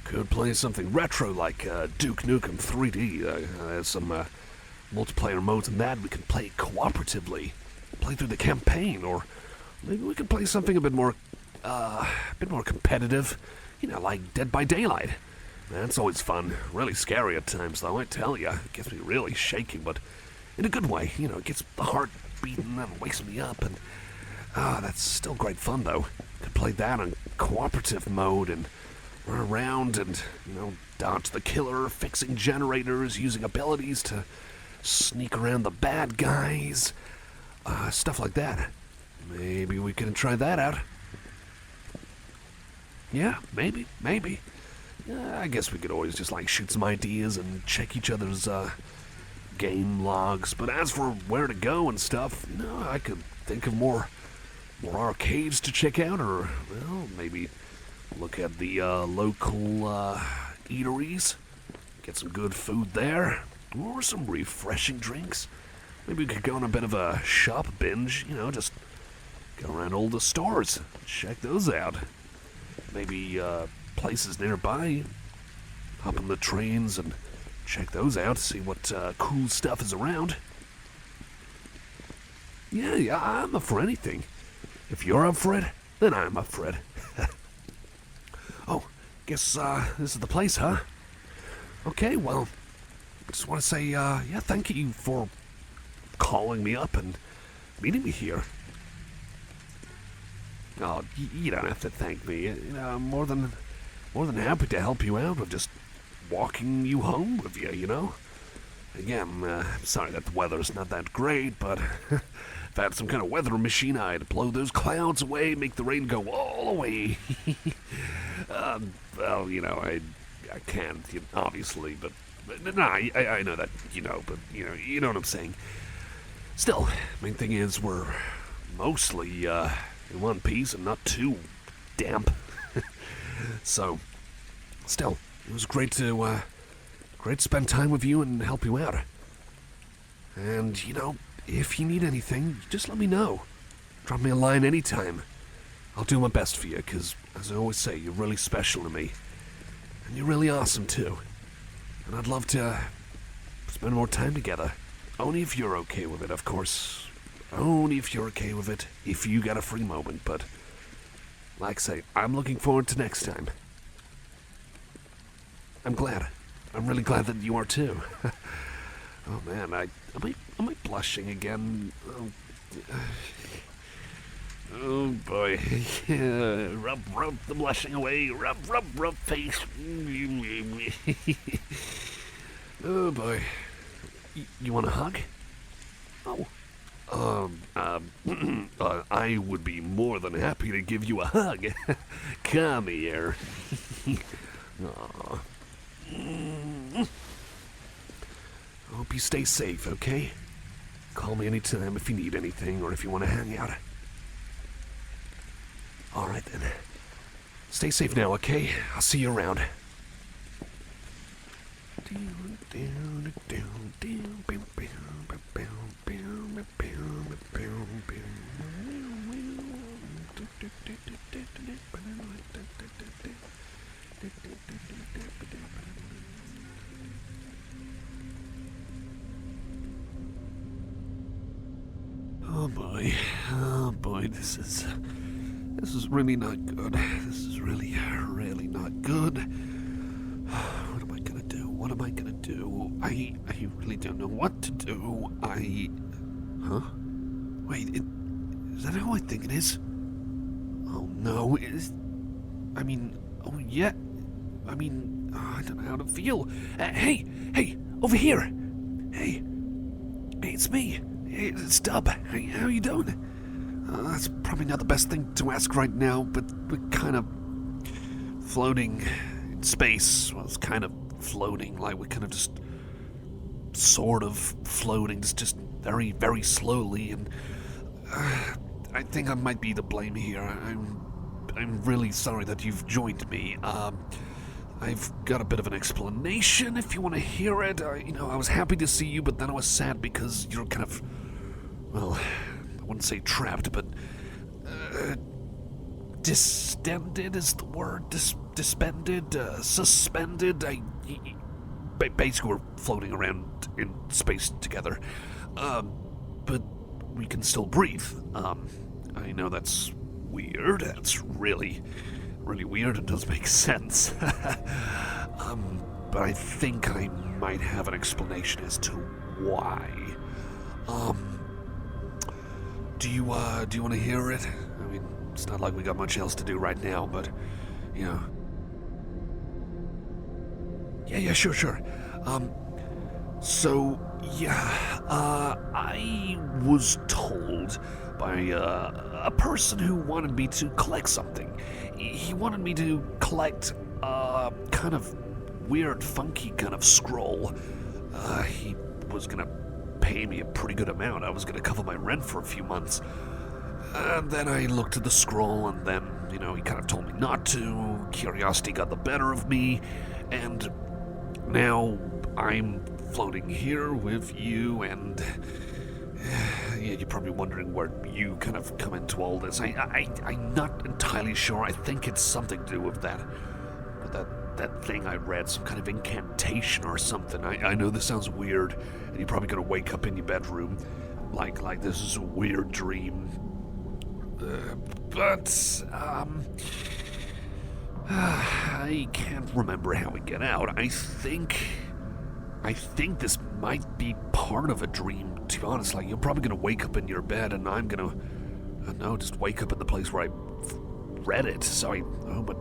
could play something retro like Duke Nukem 3D. There's some multiplayer modes in that. We could play cooperatively. Play through the campaign, or maybe we could play something a bit more competitive, you know, like Dead by Daylight. That's always fun. Really scary at times, though, I tell ya. It gets me really shaking, but in a good way. You know, it gets the heart beating and wakes me up, and that's still great fun, though. Could play that on cooperative mode and run around and, you know, dodge the killer, fixing generators, using abilities to sneak around the bad guys. Stuff like that. Maybe we can try that out. Yeah, maybe. I guess we could always just like shoot some ideas and check each other's game logs. But as for where to go and stuff, you know, I could think of more arcades to check out, or well, maybe look at the local eateries, get some good food there, or some refreshing drinks. Maybe we could go on a bit of a shop binge, you know, just go around all the stores, check those out. Maybe places nearby, hop on the trains and check those out, see what cool stuff is around. Yeah, I'm up for anything. If you're up for it, then I'm up for it. Oh, guess this is the place, huh? Okay, well, I just want to say, yeah, thank you for calling me up and meeting me here. Oh, you don't have to thank me. You know, I'm more than happy to help you out with just walking you home with you, you know? Again, I'm sorry that the weather's not that great, but if I had some kind of weather machine, I'd blow those clouds away, make the rain go all away. Well, you know, I can't, obviously, but no, I know that, you know, but, you know what I'm saying. Still, main thing is we're mostly in one piece and not too damp. So, still, it was great to spend time with you and help you out. And, you know, if you need anything, just let me know. Drop me a line anytime. I'll do my best for you, because, as I always say, you're really special to me. And you're really awesome, too. And I'd love to spend more time together. Only if you're okay with it, of course. Only if you're okay with it, if you got a free moment, but like I say, I'm looking forward to next time. I'm glad. I'm really glad that you are too. Oh man, am I blushing again? Oh boy. Yeah, rub the blushing away. Rub face. Oh boy. You want a hug? Oh. I would be more than happy to give you a hug. Come here. Aw. hope you stay safe, okay? Call me anytime if you need anything or if you want to hang out. Alright then. Stay safe now, okay? I'll see you around. Oh boy, this is really not good. This is really not good. What am I gonna do? What am I gonna do? I really don't know what to do. Huh? Wait, is that how I think it is? Oh no, I don't know how to feel. Hey, over here. Hey, it's me. Hey, it's Dub. Hey, how you doing? That's probably not the best thing to ask right now, but we're kind of floating in space. Well, it's kind of floating, like we're kind of just sort of floating, just very, very slowly, and I think I might be to blame here. I'm really sorry that you've joined me. I've got a bit of an explanation if you want to hear it. I was happy to see you, but then I was sad because you're kind of, well, I wouldn't say trapped, but distended is the word. Suspended. Basically, we're floating around in space together, but we can still breathe. I know that's weird. That's really weird and does make sense. But I think I might have an explanation as to why. Do you want to hear it? I mean, it's not like we got much else to do right now, but, you know. Yeah, sure. I was told by a person who wanted me to collect something. He wanted me to collect a kind of weird, funky kind of scroll. He was gonna pay me a pretty good amount. I was gonna cover my rent for a few months. And then I looked at the scroll, and then, he kind of told me not to. Curiosity got the better of me, and now I'm floating here with you, and yeah, you're probably wondering where you kind of come into all this. I'm not entirely sure. I think it's something to do with that thing I read, some kind of incantation or something. I know this sounds weird, and you're probably gonna wake up in your bedroom like this is a weird dream. But I can't remember how we get out. I think this might be part of a dream, to be honest. Like, you're probably gonna wake up in your bed, and I'm gonna, just wake up in the place where I read it. So I hope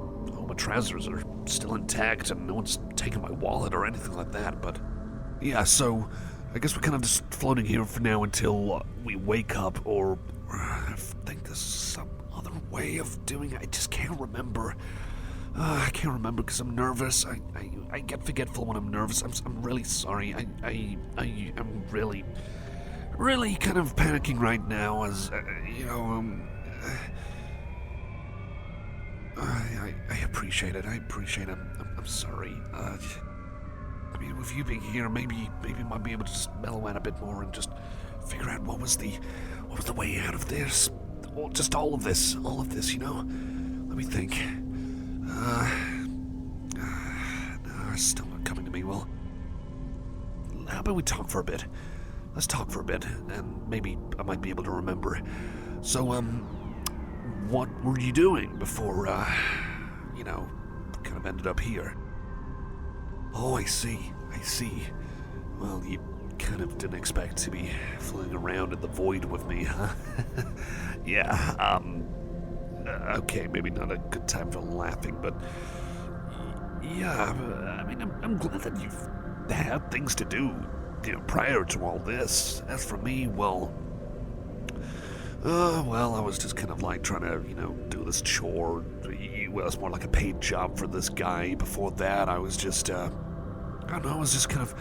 my trousers are still intact, and no one's taken my wallet or anything like that. But yeah, so I guess we're kind of just floating here for now until we wake up, or I think there's some other way of doing it. I just can't remember. I can't remember because I'm nervous. I get forgetful when I'm nervous. I'm really sorry. I'm really kind of panicking right now, as I appreciate it. I'm sorry. I mean, with you being here, maybe I might be able to just mellow out a bit more and just figure out what was the way out of this, or just all of this. Let me think. No, it's still not coming to me. Well, how about we talk for a bit? Let's talk for a bit, and maybe I might be able to remember. So, what were you doing before, kind of ended up here? Oh, I see. Well, you kind of didn't expect to be floating around in the void with me, huh? Yeah, okay, maybe not a good time for laughing, but yeah, I mean, I'm glad that you've had things to do, prior to all this. As for me, well, I was just kind of like trying to, do this chore. Well, it's more like a paid job for this guy. Before that, I was just, I was just kind of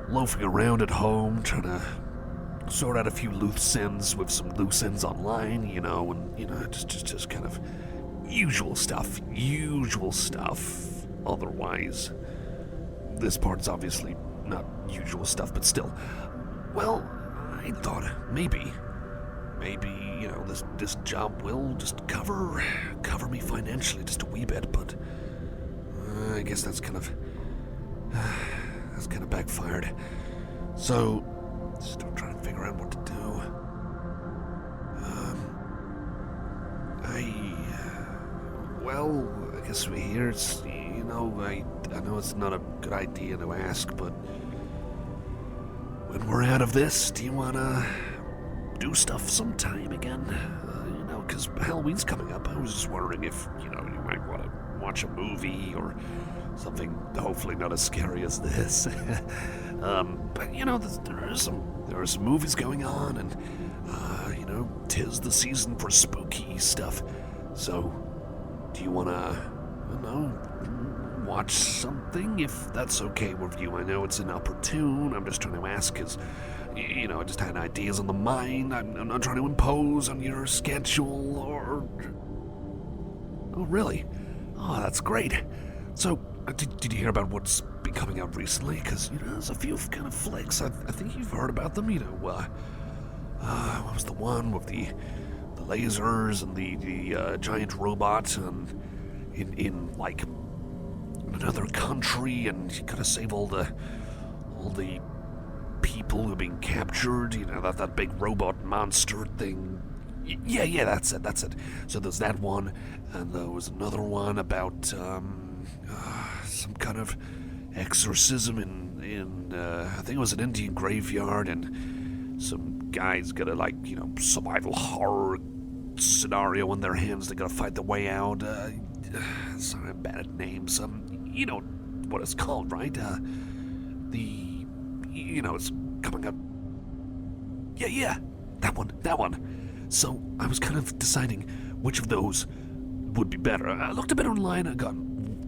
loafing around at home, trying to sort out a few loose ends with some loose ends online, and, just kind of usual stuff. Otherwise, this part's obviously not usual stuff, but still. Well, I thought maybe, this job will just cover me financially just a wee bit, but I guess that's kind of backfired. So, still trying to figure out what to do. I guess we're here. It's, I know it's not a good idea to ask, but when we're out of this, do you want to do stuff sometime again? Because Halloween's coming up. I was just wondering if, you might want to watch a movie or something hopefully not as scary as this. But, there are some movies going on, and, 'tis the season for spooky stuff. So, do you want to, watch something, if that's okay with you? I know it's inopportune. I'm just trying to ask because, I just had ideas on the mind. I'm not trying to impose on your schedule or... Oh, really? Oh, that's great. So, did you hear about what's been coming out recently? Because, there's a few kind of flicks. I think you've heard about them. What was the one with the lasers and the giant robot and in like another country, and you gotta save all the people who are being captured, that big robot monster thing. Yeah, that's it. So there's that one, and there was another one about some kind of exorcism in I think it was an Indian graveyard, and some guys got a survival horror scenario in their hands. They gotta fight their way out. Sorry, I'm bad at names. You know what it's called, right? It's coming up. Yeah, that one. So I was kind of deciding which of those would be better. I looked a bit online. I got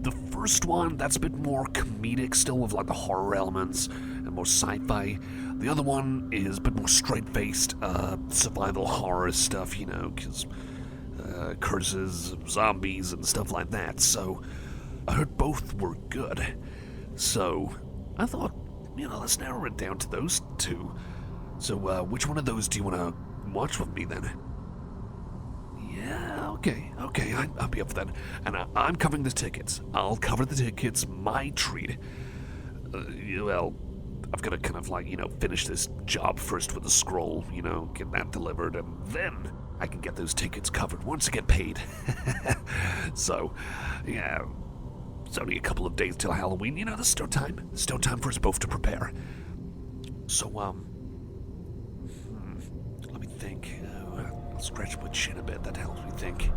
the first one. That's a bit more comedic, still with the horror elements and more sci-fi. The other one is a bit more straight-faced survival horror stuff, because curses, zombies, and stuff like that. So I heard both were good. So I thought, let's narrow it down to those two. So which one of those do you want to watch with me then? Yeah, okay, I'll be up for that. And I'm covering the tickets. I'll cover the tickets, my treat. I've got to kind of finish this job first with the scroll, get that delivered, and then I can get those tickets covered once I get paid. So, yeah, it's only a couple of days till Halloween, there's still time. There's still time for us both to prepare. So, let me think. I'll scratch my chin a bit, that helps me think.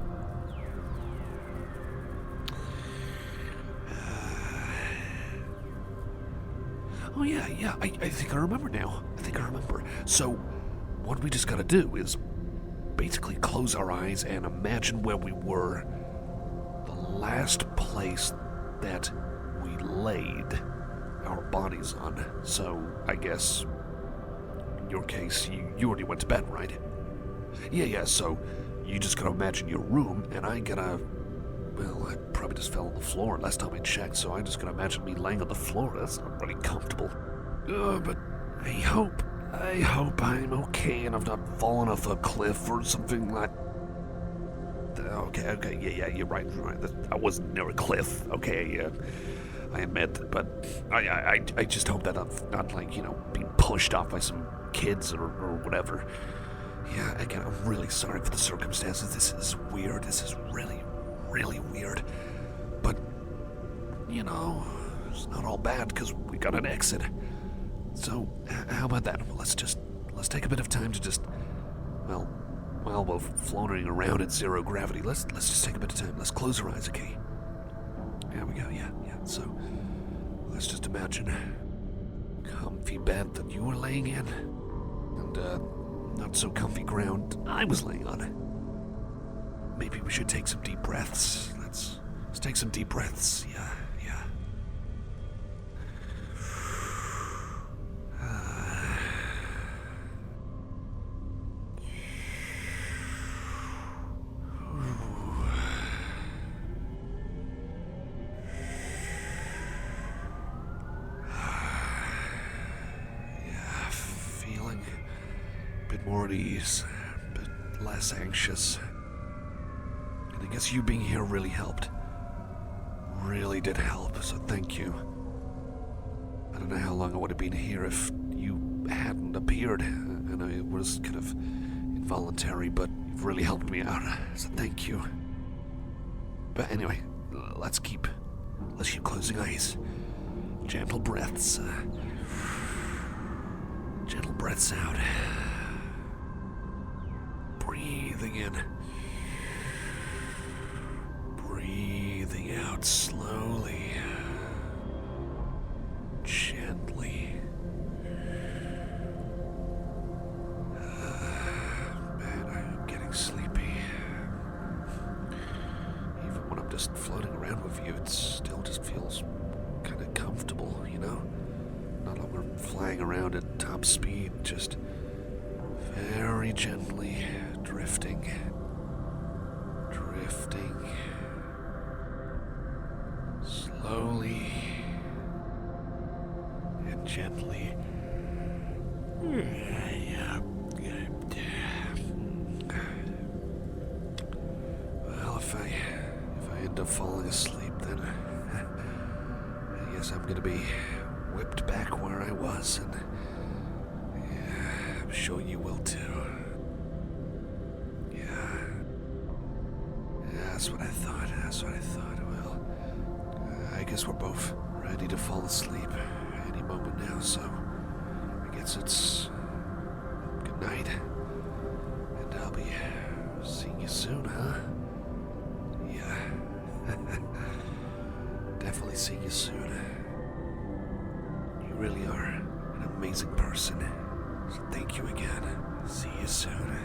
Oh, yeah, I think I remember now. So, what we just gotta do is basically close our eyes and imagine where we were the last place that we laid our bodies on. So, I guess, in your case, you already went to bed, right? Yeah, so you just gotta imagine your room, and I probably just fell on the floor last time I checked, so I just gotta imagine me laying on the floor. That's not really comfortable. But I hope I'm okay and I've not fallen off a cliff or something like... Okay, yeah, you're right. I wasn't near a cliff, okay, yeah. I admit, but I just hope that I'm not, being pushed off by some kids or whatever. Yeah, again, I'm really sorry for the circumstances. This is weird. This is really, really weird. But, it's not all bad because we got an exit. So, how about that? Well, let's take a bit of time to just, while we're floating around at zero gravity, let's just take a bit of time. Let's close our eyes, okay? There we go, yeah. So, let's just imagine comfy bed that you were laying in, and not so comfy ground I was laying on. Maybe we should take some deep breaths. Let's take some deep breaths. Yeah. more at ease, but less anxious. And I guess you being here really helped. Really did help, so thank you. I don't know how long I would have been here if you hadn't appeared. I know it was kind of involuntary, but you've really helped me out, so thank you. But anyway, let's keep closing eyes. Gentle breaths. Gentle breaths out. Breathing in. Breathing out slowly. Gently. Man, I'm getting sleepy. Even when I'm just floating around with you, it still just feels kind of comfortable, you know? Not like we're flying around at top speed, just very gently drifting. Drifting. Slowly and gently. Well, if I end up falling asleep, then I guess I'm gonna be whipped back where I was, and yeah, I'm sure you will too. Yeah, that's what I thought. Well, I guess we're both ready to fall asleep any moment now, so I guess it's good night, and I'll be seeing you soon, huh? Yeah. Definitely see you soon. You really are an amazing person. So thank you again. See you soon.